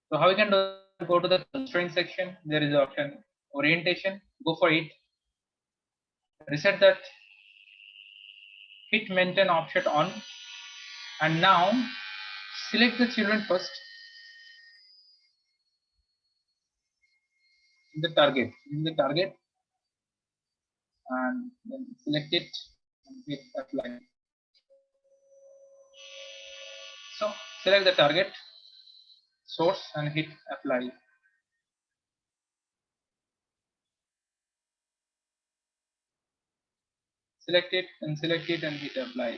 So how we can do? Go to the constraint section. There is the option orientation. Go for it. Reset that. Hit maintain offset on. And now select the children first. The target. In the target. And then select it and hit apply. So select the target source and hit apply. Select it and hit apply.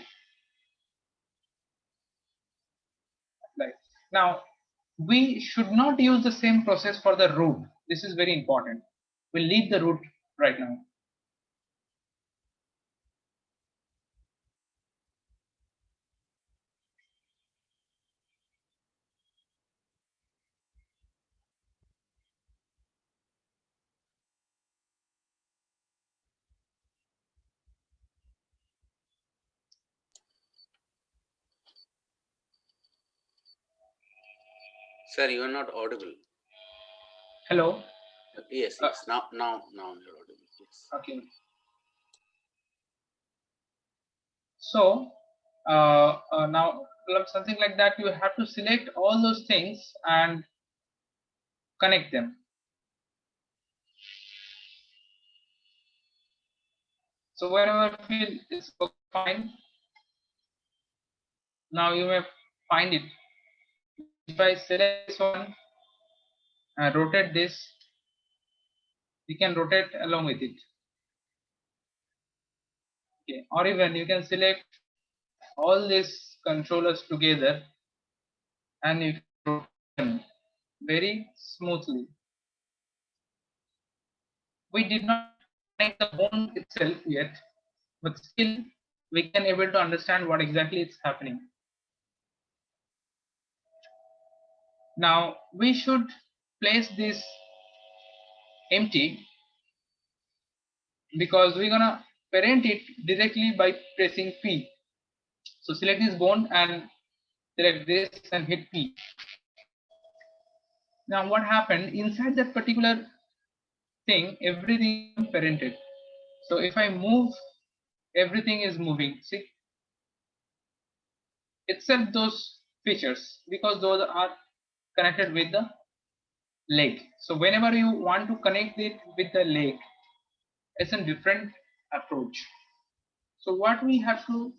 Apply. Now we should not use the same process for the root. This is very important. We'll leave the root right now. Sir, you are not audible. Hello. Yes, yes. Now you're audible. Yes. Okay. So now something like that, you have to select all those things and connect them. So whenever you feel it's fine, now you may find it. If I select this one and rotate this, you can rotate along with it. Okay, or even you can select all these controllers together and you can rotate them very smoothly. We did not connect the bone itself yet, but still we can able to understand what exactly is happening. Now we should place this empty because we're gonna parent it directly by pressing P. So select this bone and select this and hit P. Now what happened inside that particular thing, everything is parented. So if I move, everything is moving. See, except those features because those are connected with the leg. So whenever you want to connect it with the leg, it's a different approach. So what we have to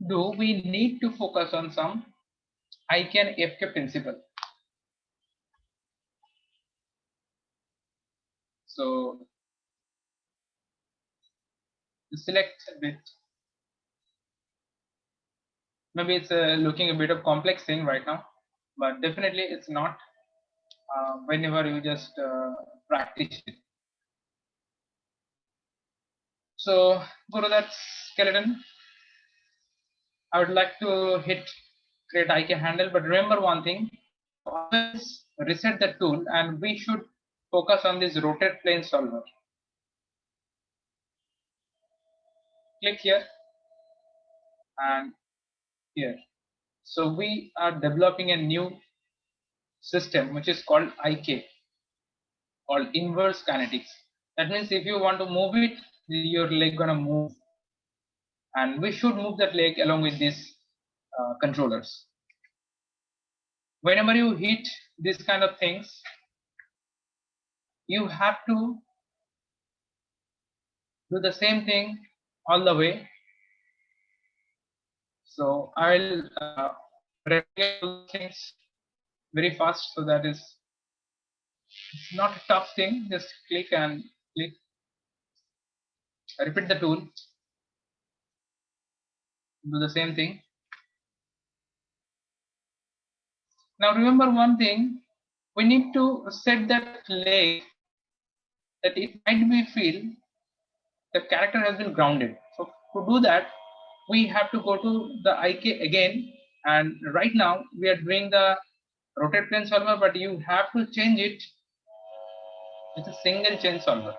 do, we need to focus on some ICANN FK principle. So select a bit. Maybe it's looking a bit of complex thing right now, but definitely it's not whenever you just practice it. So go to that skeleton. I would like to hit create IK handle, but remember one thing, always reset the tool and we should focus on this rotate plane solver. Click here and here. So we are developing a new system which is called IK, called inverse kinetics. That means if you want to move it, your leg gonna move, and we should move that leg along with these controllers. Whenever you hit these kind of things, you have to do the same thing all the way. So I'll replicate things very fast, so that is it's not a tough thing. Just click and click. Repeat the tool. Do the same thing. Now remember one thing. We need to set that leg that it might be feel the character has been grounded. So to do that, we have to go to the IK again, and right now we are doing the rotate plane solver, but you have to change it with a single chain solver.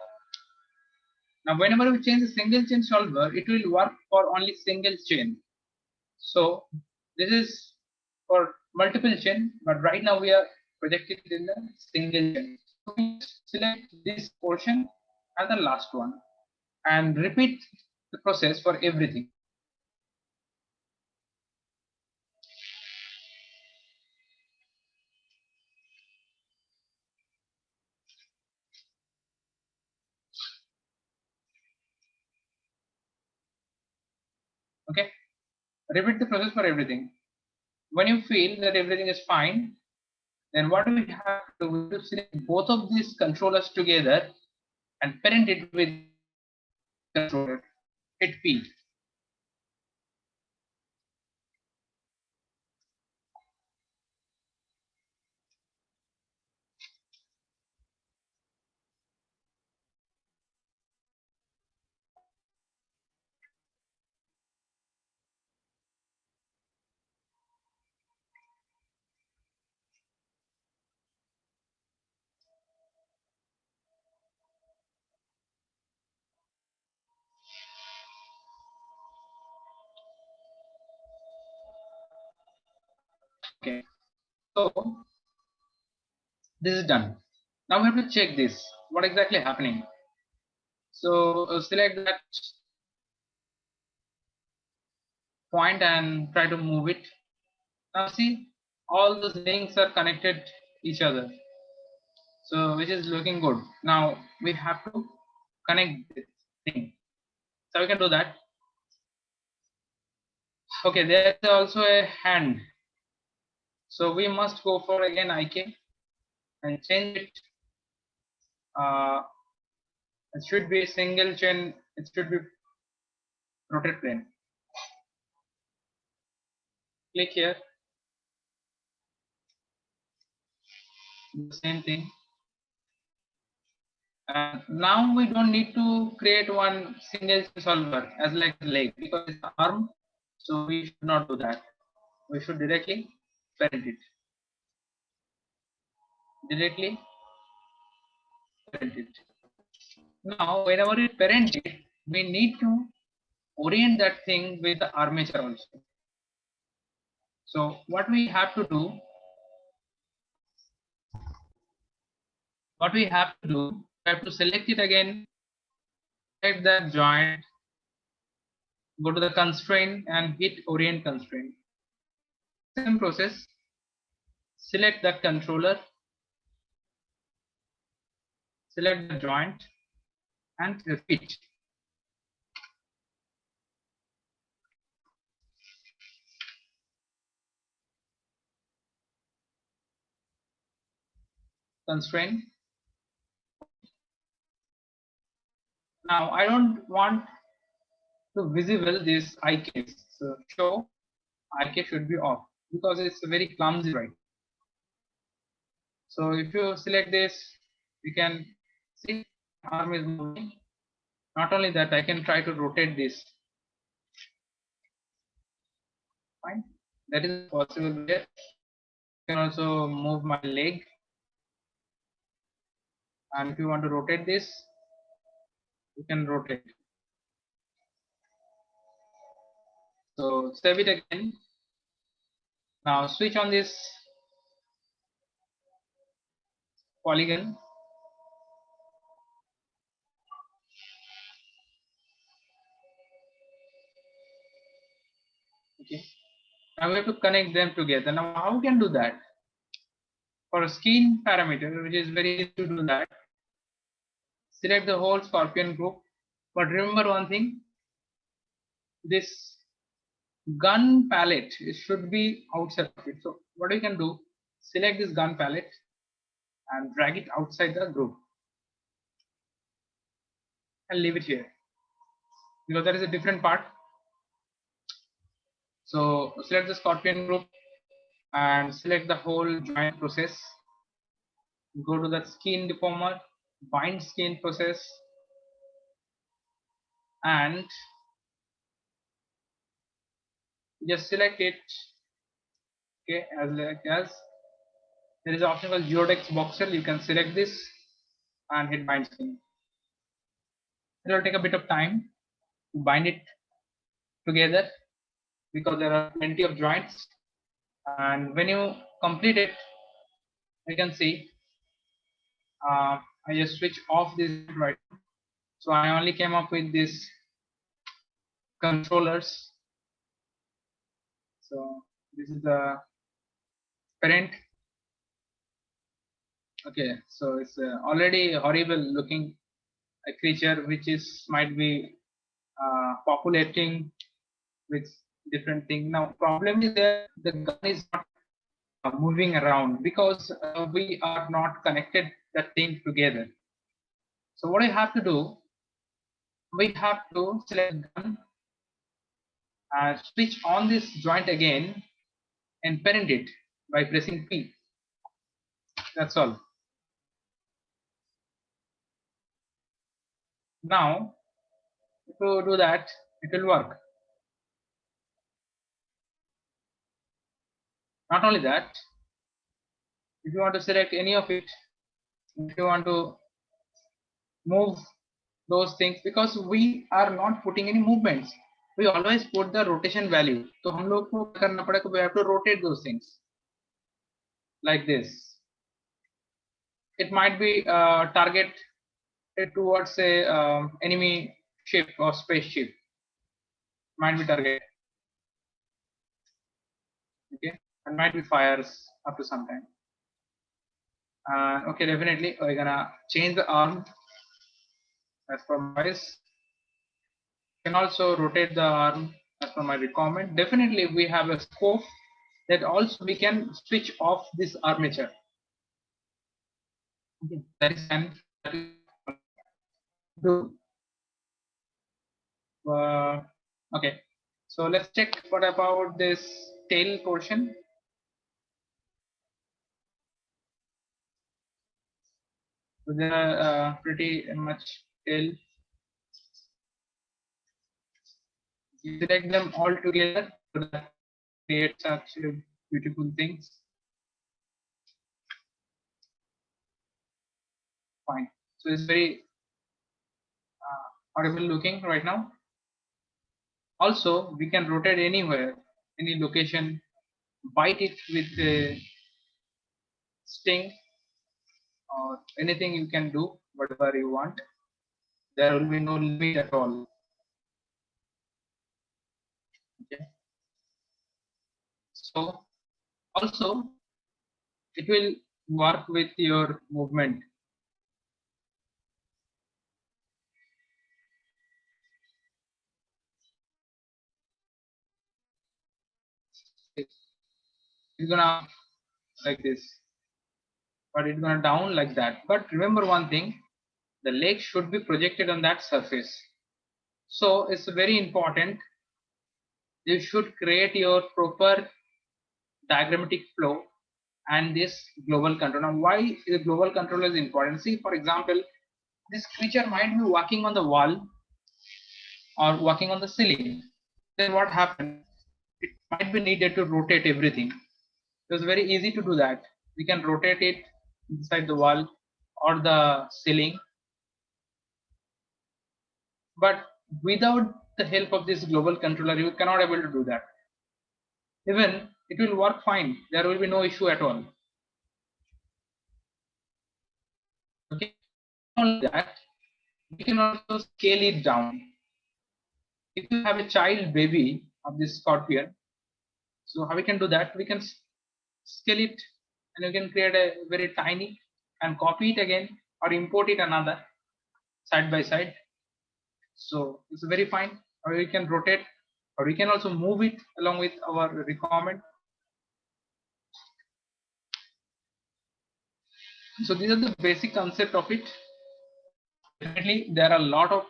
Now whenever we change the single chain solver, it will work for only single chain. So this is for multiple chain, but right now we are projected in the single chain. So we select this portion and the last one and repeat the process for everything. Okay, repeat the process for everything. When you feel that everything is fine, then what we have to do, we have to select both of these controllers together and parent it with controller. Hit P. Okay, so this is done. Now we have to check this. What exactly happening? So select that point and try to move it. Now see, all those links are connected each other. So which is looking good. Now we have to connect this thing. So we can do that. Okay, there's also a hand. So we must go for again IK and change it. It should be single chain. It should be rotate plane. Click here. The same thing. And now we don't need to create one single solver as like leg because it's arm. So we should not do that. We should directly parent it. Directly parent it. Now, whenever we parent it, we need to orient that thing with the armature also. So what we have to do, we have to select it again, select that joint, go to the constraint and hit orient constraint. Same process, select that controller, select the joint and repeat. Constraint. Now I don't want to visible this IK. So show IK should be off because it's very clumsy, right? So if you select this, you can see arm is moving. Not only that, I can try to rotate this. Fine, that is possible there. You can also move my leg, and if you want to rotate this, you can rotate. So save it again. Now switch on this polygon. Okay. Now we have to connect them together. Now how we can do that? For a skin parameter, which is very easy to do that, select the whole scorpion group. But remember one thing, this gun palette should be outside of it. So what you can do, select this gun palette and drag it outside the group and leave it here because there is a different part. So select the scorpion group and select the whole joint process. Go to the skin deformer, bind skin process, and just select it. Okay, as there is an option called geodex voxel. You can select this and hit bind skin. It will take a bit of time to bind it together because there are plenty of joints, and when you complete it, you can see I just switch off this right. So I only came up with this controllers. So this is the parent. Okay, so it's already horrible looking a creature which is might be populating with different things. Now problem is that the gun is not moving around because we are not connected that thing together. So what I have to do, we have to select gun and switch on this joint again and parent it by pressing P. That's all. Now if you do that, it will work. Not only that, if you want to select any of it, if you want to move those things, because we are not putting any movements, we always put the rotation value. So हम लोग को क्या करना पड़ेगा? We have to rotate those things like this. It might be target towards a enemy ship or spaceship. Might be target. Okay, and might be fires up to some time. Okay, definitely we're gonna change the arm as per my choice. can also rotate the arm as per my requirement. Definitely we have a scope that also we can switch off this armature. Okay. That is an do. Okay, so let's check what about this tail portion. So there are pretty much tail. You select them all together so that creates such beautiful things. Fine. So it's very horrible looking right now. Also, we can rotate anywhere, any location, bite it with a sting or anything you can do, whatever you want. There will be no limit at all. Okay. So also it will work with your movement. It's gonna like this, but it's gonna down like that. But remember one thing, the leg should be projected on that surface. So it's very important. You should create your proper diagrammatic flow and this global control. Now, why the global control is important? See, for example, this creature might be walking on the wall or walking on the ceiling. Then what happens? It might be needed to rotate everything. It's very easy to do that. We can rotate it inside the wall or the ceiling. But without the help of this global controller, you cannot able to do that. Even it will work fine. There will be no issue at all. Okay. Not only that, we can also scale it down. If you have a child baby of this scorpion, so how we can do that? We can scale it and you can create a very tiny and copy it again or import it another side by side. So it's very fine. Or we can rotate or we can also move it along with our requirement. So these are the basic concept of it. Definitely there are a lot of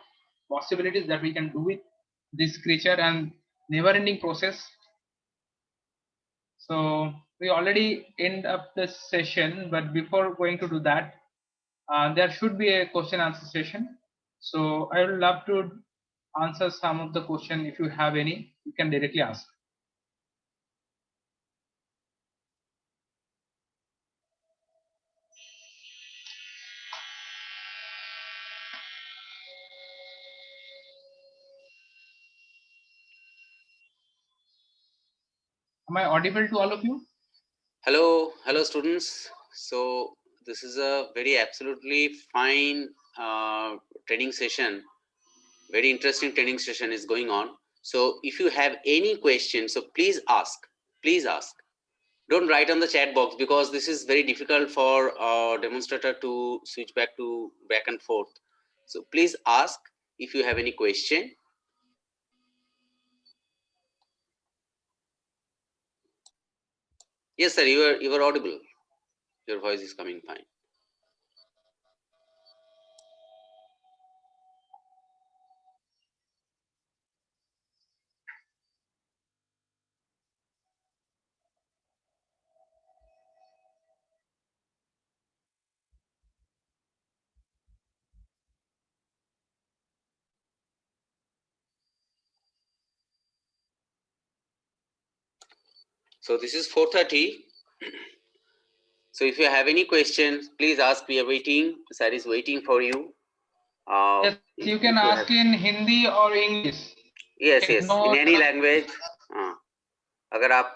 possibilities that we can do with this creature and never ending process. So we already end up this session, but before going to do that, there should be a question answer session. So I would love to answer some of the question. If you have any, you can directly ask. Am I audible to all of you? Hello, hello students. So this is a very absolutely fine training session. Very interesting training session is going on. So if you have any questions, so please ask. Please ask. Don't write on the chat box because this is very difficult for demonstrator to switch back and forth. So please ask if you have any question. Yes, sir. You are audible. Your voice is coming fine. So this is 4:30. So if you have any questions, please ask. We are waiting. Sir is waiting for you. Yes, you can ask in Hindi or English. Yes, yes. No, In any language. अगर आप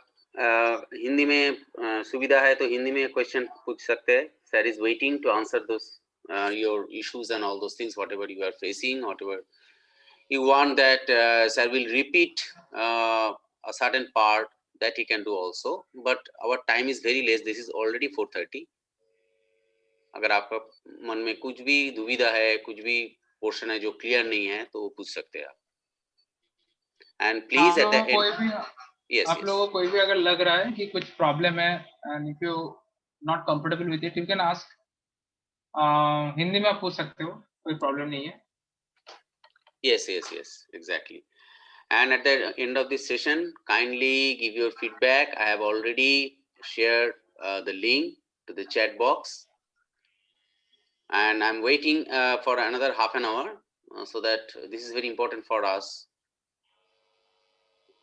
हिंदी में सुविधा है तो हिंदी में question पूछ सकते हैं. Sir is waiting to answer those your issues and all those things, whatever you are facing, whatever you want that sir will repeat a certain part that he can do also. But our time is very less. This is already 4:30. अगर आपका मन में कुछ भी दुविधा है, कुछ भी पोर्शन है जो क्लियर नहीं है, तो वो पूछ सकते हैं आप. and please at the आप लोगों end. को Yes, आप yes. लोगों को कोई भी अगर लग रहा है कि कुछ प्रॉब्लम है and if you not comfortable with it, you can ask. Hindi में आप पूछ सकते हो, कोई प्रॉब्लम नहीं है. Yes, yes, yes, exactly. And at the end of this session, kindly give your feedback. I have already shared the link to the chat box, and I'm waiting for another half an hour, so that this is very important for us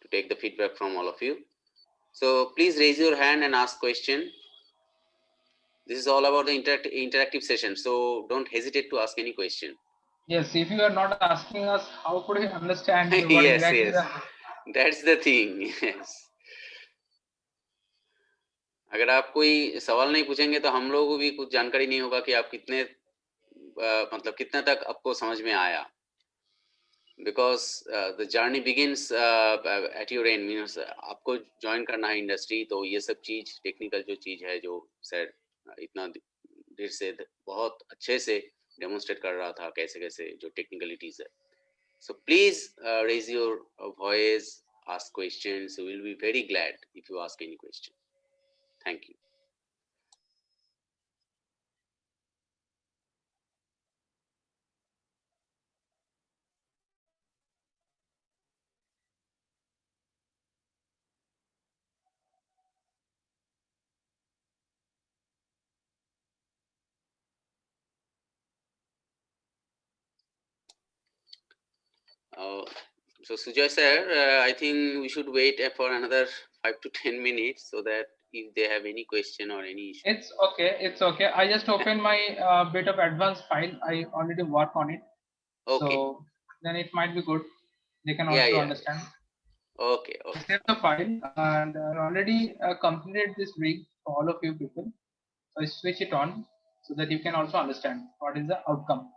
to take the feedback from all of you. So please raise your hand and ask question. This is all about the interactive session, so don't hesitate to ask any question. Yes, if you are not asking us, how could we understand what Yes, exactly yes. That's the thing. Yes. अगर आप कोई सवाल नहीं पूछेंगे तो हम लोगों को भी कुछ जानकारी नहीं होगा कि आप कितने मतलब कितना तक आपको समझ में आया. Because the journey begins at your end, means आपको join करना है इंडस्ट्री, तो ये सब चीज टेक्निकल जो चीज है जो सर इतना देर से बहुत अच्छे से डेमोन्स्ट्रेट कर रहा था कैसे कैसे जो टेक्निकलिटीज है. So please raise your voice, ask questions. We will be very glad if you ask any question. Thank you. So Sujay sir, I think we should wait for another 5 to 10 minutes so that if they have any question or any issue. It's okay. It's okay. I just opened my bit of advanced file. I already work on it. Okay. So then it might be good. They can Yeah, also yeah. understand. Okay. Okay. Save the file and already completed this week for all of you people. So I switch it on so that you can also understand what is the outcome.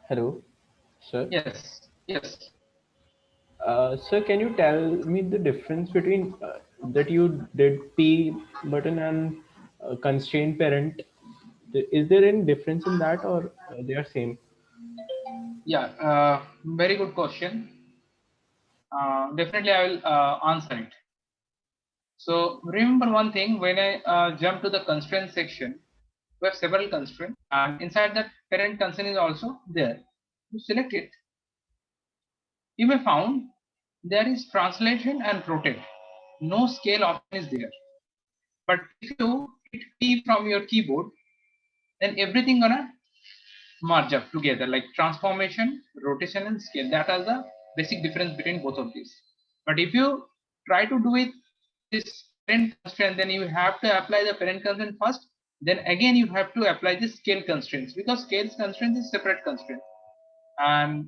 Hello, sir. Yes. Yes. Sir, can you tell me the difference between that you did P button and constraint parent? Is there any difference in that, or they are same? Yeah. Very good question. Definitely, I will answer it. So remember one thing, when I jump to the constraint section, we have several constraints, and inside that parent constraint is also there. You select it. You may found there is translation and rotate. No scale option is there. But if you hit P from your keyboard, then everything gonna merge up together, like transformation, rotation, and scale. That is the basic difference between both of these. But if you try to do it this parent constraint, then you have to apply the parent constraint first. Then again you have to apply the scale constraints, because scale constraints is separate constraint. And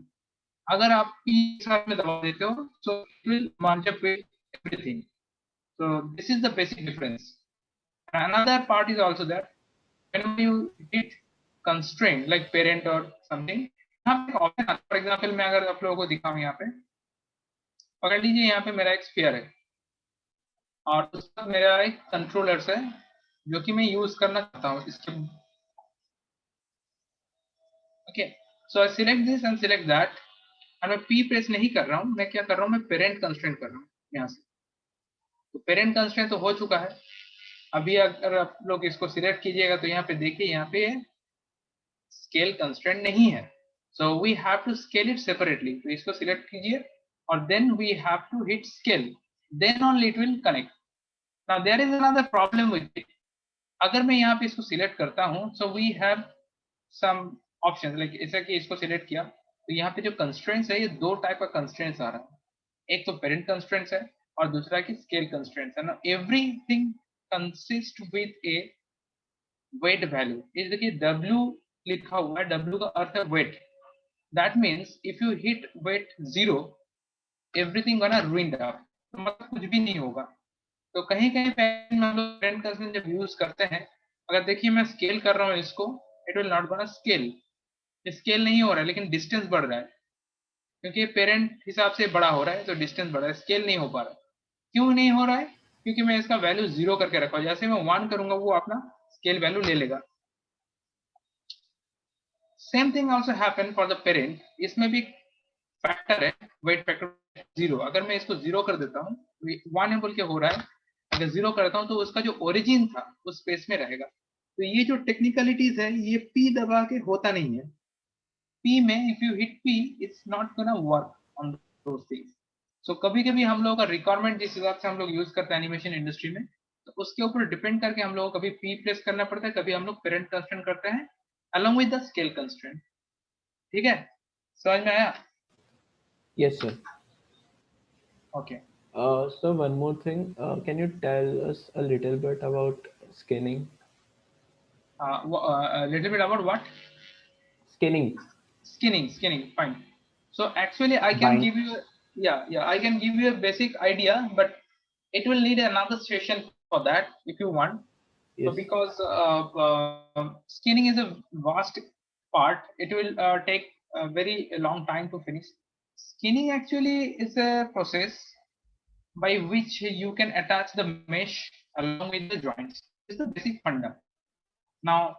अगर आप P साथ में दबा देते हो, so it will merge up with everything. So this is the basic difference. And another part is also that when you hit constraint like parent or something, यहाँ पे option आता है. फॉर एग्जाम्पल मैं अगर आप लोगों को दिखाऊं, यहाँ पे पकड़ लीजिए, यहाँ पे मेरा एक स्फीयर है और उसका मेरा एक कंट्रोलर्स है जो कि मैं यूज करना चाहता हूँ इसके. Okay, so I select this and select that, और मैं पी प्रेस नहीं कर रहा हूँ, मैं क्या कर रहा हूँ, मैं पेरेंट कंस्ट्रेंट कर रहा हूँ यहाँ से. तो पेरेंट कंस्ट्रेंट तो हो चुका है. अभी अगर आप लोग इसको सिलेक्ट कीजिएगा तो यहाँ पे देखिए, यहाँ पे स्केल कंस्ट्रेंट नहीं है. So we have to scale it separately. तो इसको सिलेक्ट कीजिए और then we have to hit scale, then only it will connect. Now there is another problem with it. अगर मैं यहाँ पे इसको सिलेक्ट करता हूँ, so we have some option, like ऐसा कि इसको सिलेक्ट किया तो यहाँ पे जो कंस्ट्रेंट्स है, ये दो टाइप का कंस्ट्रेंट्स आ रहा है. एक तो पेरेंट कंस्ट्रेंट्स है और दूसरा की स्केल कंस्ट्रेंट्स है ना. Everything consist with a weight value. इस देखिए W लिखा हुआ है, W का अर्थ है weight. That means if you hit weight 0, everything gonna ruined up, मतलब कुछ भी नहीं होगा. तो कहीं कहीं पे हम लोग पेरेंट कंस्ट्रेंट जब यूज करते हैं, अगर देखिए मैं स्केल कर रहा हूँ इसको, it will not gonna scale. Scale नहीं हो रहा है लेकिन डिस्टेंस बढ़ रहा है, क्योंकि पेरेंट हिसाब से बड़ा हो रहा है तो डिस्टेंस बढ़ रहा है, स्केल नहीं हो पा रहा है. क्यों नहीं हो रहा है? क्योंकि मैं इसका वैल्यू 0 करके रखा हूं, जैसे मैं 1 करूंगा वो अपना स्केल वैल्यू ले लेगा। Same thing also happen for the parent, इसमें भी फैक्टर है वेट फैक्टर 0। अगर मैं इसको 0 कर देता हूँ, 1 बोल के हो रहा है, अगर 0 करता हूँ तो उसका जो ओरिजिन था उस स्पेस में रहेगा। तो ये जो टेक्निकलिटीज है ये पी दबा के होता नहीं है। पी में if you hit P it's not gonna work on those things. So कभी कभी हम लोगों का रिक्वायरमेंट जिस हिसाब से हम लोग यूज करते हैं एनिमेशन इंडस्ट्री में, तो उसके ऊपर डिपेंड करके हम लोग को कभी पी प्लेस करना पड़ता है, कभी हम लोग पेरेंट कंस्ट्रेंट करते हैं along with the scale constraint। ठीक है, समझ में आया? Yes, sir. Okay. So one more thing, can you tell us a little bit about skinning? A little bit about what? Skinning. Skinning, fine. So actually I can Bind. give you I can give you a basic idea, but it will need another session for that if you want. So Yes. because skinning is a vast part, it will take a very long time to finish. Skinning actually is a process by which you can attach the mesh along with the joints. This is the basic funda. Now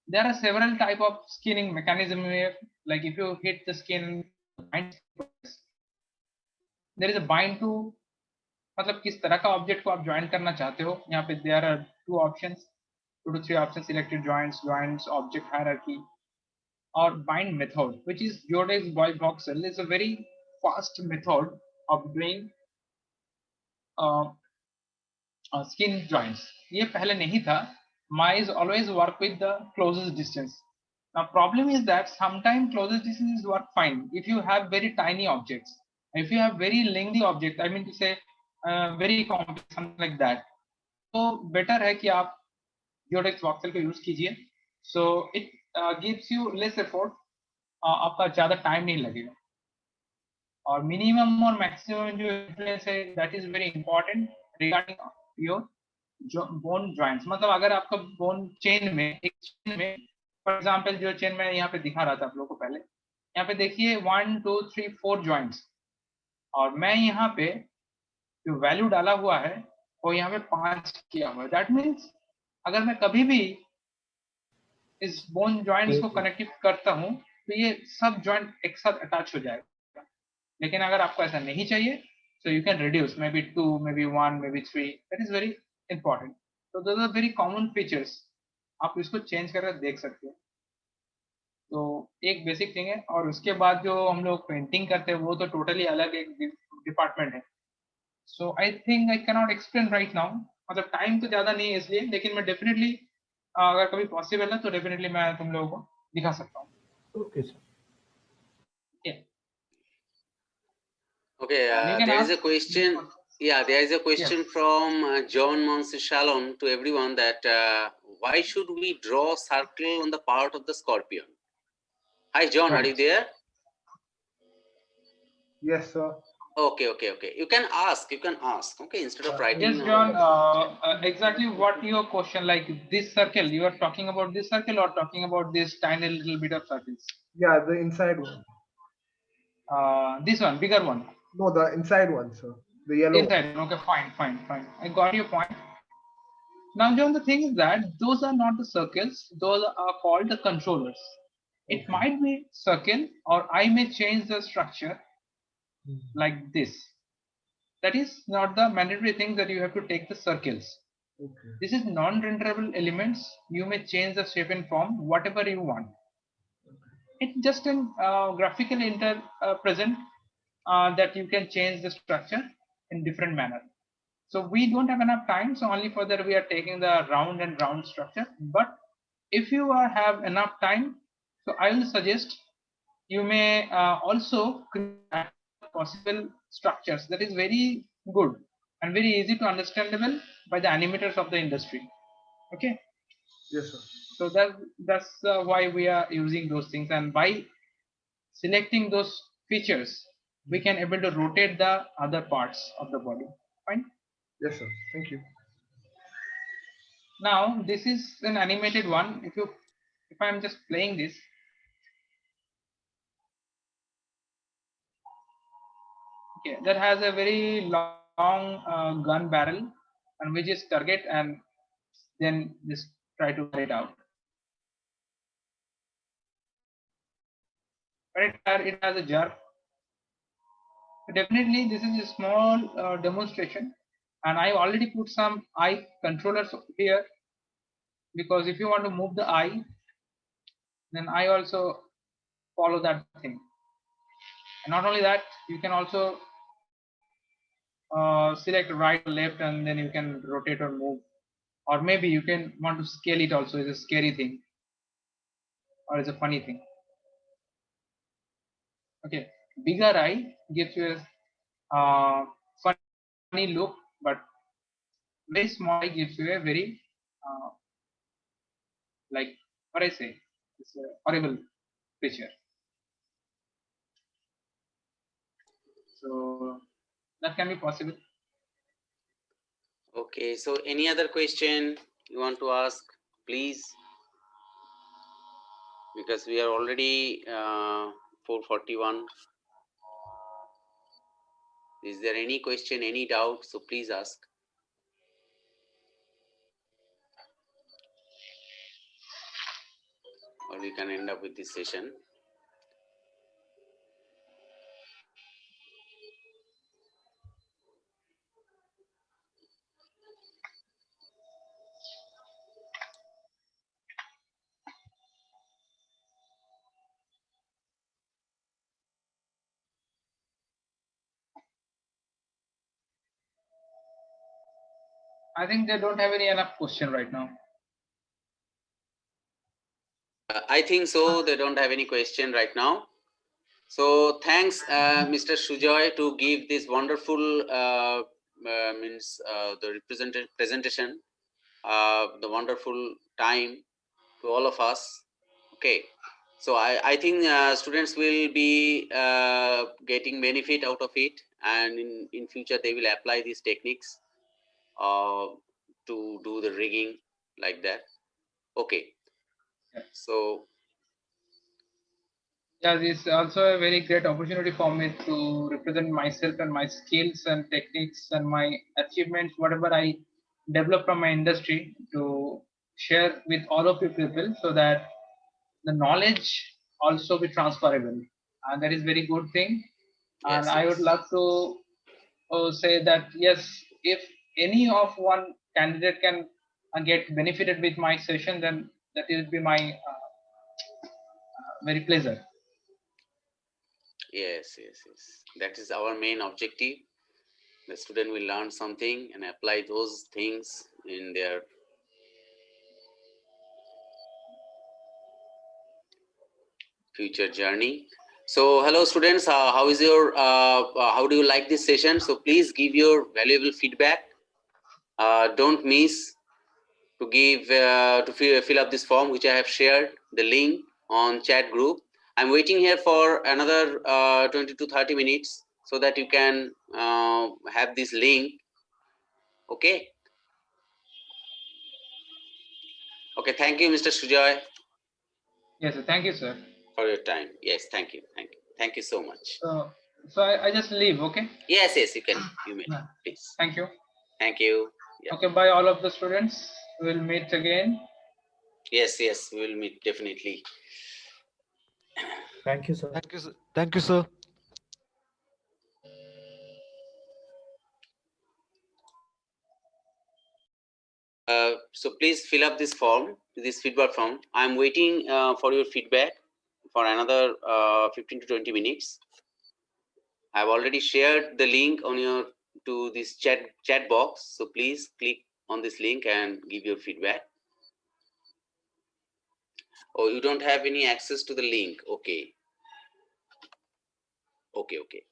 there are several type of skinning mechanism where, like if you hit the skin, there is a bind to, मतलब किस तरह का object को आप join करना चाहते हो। यहाँ पे there are 2 to 3 option, selected joints, object hierarchy, और bind method, which is Geodex by voxel, is a very fast method of doing skin joints। ये पहले नहीं था। mice always work with the closest distance। Now problem is that sometimes closest distance work fine if you have very tiny objects, if you have very lengthy object, I mean to say very complex, something like that, तो better है कि आप Geodex voxel को use कीजिए। so it gives you less effort, आपका ज्यादा time नहीं लगेगा। और मिनिमम और मैक्सिमम जो इन्फ्लुएंस है that is very important regarding your bone joints. मतलब अगर आपका बोन चेन में, एक चेन में फॉर एग्जांपल जो चेन मैं यहाँ पे दिखा रहा था आप लोगों को पहले, यहाँ पे देखिए 1 2 3 4 जॉइंट्स, और मैं यहाँ पे जो वैल्यू डाला हुआ है वो यहाँ पे 5 किया हुआ है। दैट मीन्स अगर मैं कभी भी इस बोन जॉइंट्स को कनेक्टिव करता हूँ तो ये सब जॉइंट एक साथ अटैच हो जाएगा। लेकिन अगर आपको ऐसा नहीं चाहिए, so you can reduce maybe 2, maybe 1, maybe 3, that is very important। so those are very common features, आप इसको चेंज करके देख सकते हैं। तो एक बेसिक थिंग है, और उसके बाद जो हम लोग पेंटिंग करते हैं वो तो टोटली अलग एक डिपार्टमेंट है। So I think I cannot explain right now, मतलब टाइम तो ज्यादा नहीं है इसलिए, लेकिन मैं डेफिनेटली अगर कभी पॉसिबल है तो डेफिनेटली मैं तुम लोगों को दिखा सकता हूँ। Okay, sir. Okay, You can there is a ask- question. Yeah, there is a question Yes. from John Monsishalom to everyone that why should we draw a circle on the part of the scorpion? Hi, John, are Right. you there? Yes, sir. Okay. You can ask. Okay, instead of writing. Yes, John. Exactly what your question, like this circle, you are talking about this circle or talking about this tiny little bit of circles? Yeah, the inside one. This one, bigger one. No, the inside one, sir. The yellow one. Inside. Okay, fine. I got your point. Now, John, the thing is that those are not the circles; those are called the controllers. It Okay. might be circle, or I may change the structure like this. That is not the mandatory thing that you have to take the circles. Okay. This is non-renderable elements. You may change the shape and form whatever you want. It's just an graphical present that you can change the structure in different manner. So we don't have enough time, so only for that we are taking the round and round structure. But if you have enough time, so I will suggest you may also create possible structures that is very good and very easy to understandable by the animators of the industry. Okay. Yes, sir. So that's why we are using those things, and by selecting those features we can able to rotate the other parts of the body. Fine. Yes, sir. Thank you. Now this is an animated one. If I'm just playing this, okay, that has a very long gun barrel and we just target and then just try to carry it out. But it has a jerk. Definitely, this is a small demonstration, and I already put some eye controllers here, because if you want to move the eye, then I also follow that thing. And not only that, you can also select right or left, and then you can rotate or move, or maybe you can want to scale it also. Is a scary thing, or is a funny thing. Okay, bigger eye gives you a funny look, but very small eye gives you a very like what I say, it's a horrible picture. So that can be possible. Okay, so any other question you want to ask, please? Because we are already 4:41. Is there any question, any doubt? So please ask. Or we can end up with this session. I think they don't have any enough question right now. I think so. They don't have any question right now. So thanks, Mr. Sujay, to give this wonderful the presentation, the wonderful time to all of us. Okay, so I think students will be getting benefit out of it, and in future they will apply these techniques to do the rigging like that. Okay, so Yeah, this is also a very great opportunity for me to represent myself and my skills and techniques and my achievements, whatever I develop from my industry, to share with all of you people, so that the knowledge also be transferable, and that is very good thing. And yes, I would yes. love to say that yes, if any of one candidate can get benefited with my session, then that will be my very pleasure. Yes, yes, yes. That is our main objective. The student will learn something and apply those things in their future journey. So, hello students, how is your, how do you like this session? So please give your valuable feedback. Don't miss to give, to fill up this form which I have shared, the link on chat group. I'm waiting here for another 20 to 30 minutes so that you can have this link. Okay. Okay. Thank you, Mr. Sujay. Yes, sir. Thank you, sir. For your time. Yes, thank you. Thank you. Thank you so much. So I just leave, okay? Yes, yes, you can. You may, Yeah. please. Thank you. Thank you. Yeah. Okay, bye all of the students. We'll meet again. Yes, yes, we will meet definitely. Thank you, sir. Thank you, sir. Thank you, sir. So please fill up this form, this feedback form. I'm waiting for your feedback for another 15 to 20 minutes. I've already shared the link on your to this chat box. So please click on this link and give your feedback. Oh, you don't have any access to the link. Okay. Okay, okay.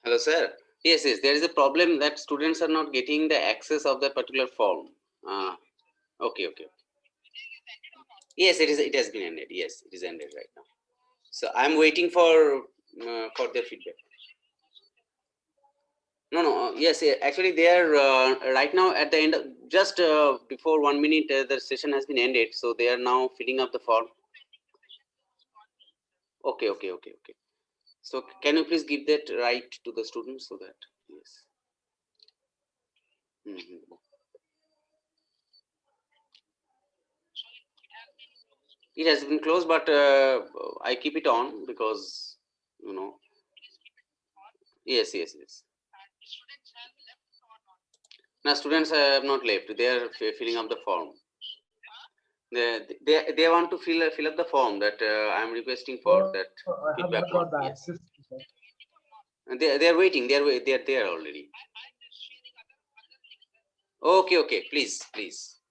Hello, sir. Yes, yes. There is a problem that students are not getting the access of that particular form. Okay, okay. Yes, it is. It has been ended. Yes, it is ended right now. So I'm waiting for their feedback. No, no. Yes, actually, they are right now at the end. Just before 1 minute, the session has been ended. So they are now filling up the form. Okay, okay, okay, okay. So can you please give that right to the students so that yes. Mhm. It has been closed, but I keep it on because you know. Yes, yes, yes. Now students have not left. They are filling up the form. They want to fill up the form that I am requesting for that I have feedback not form. got the Yes, access to that. and they are waiting. They are there already. Okay, okay. Please, please.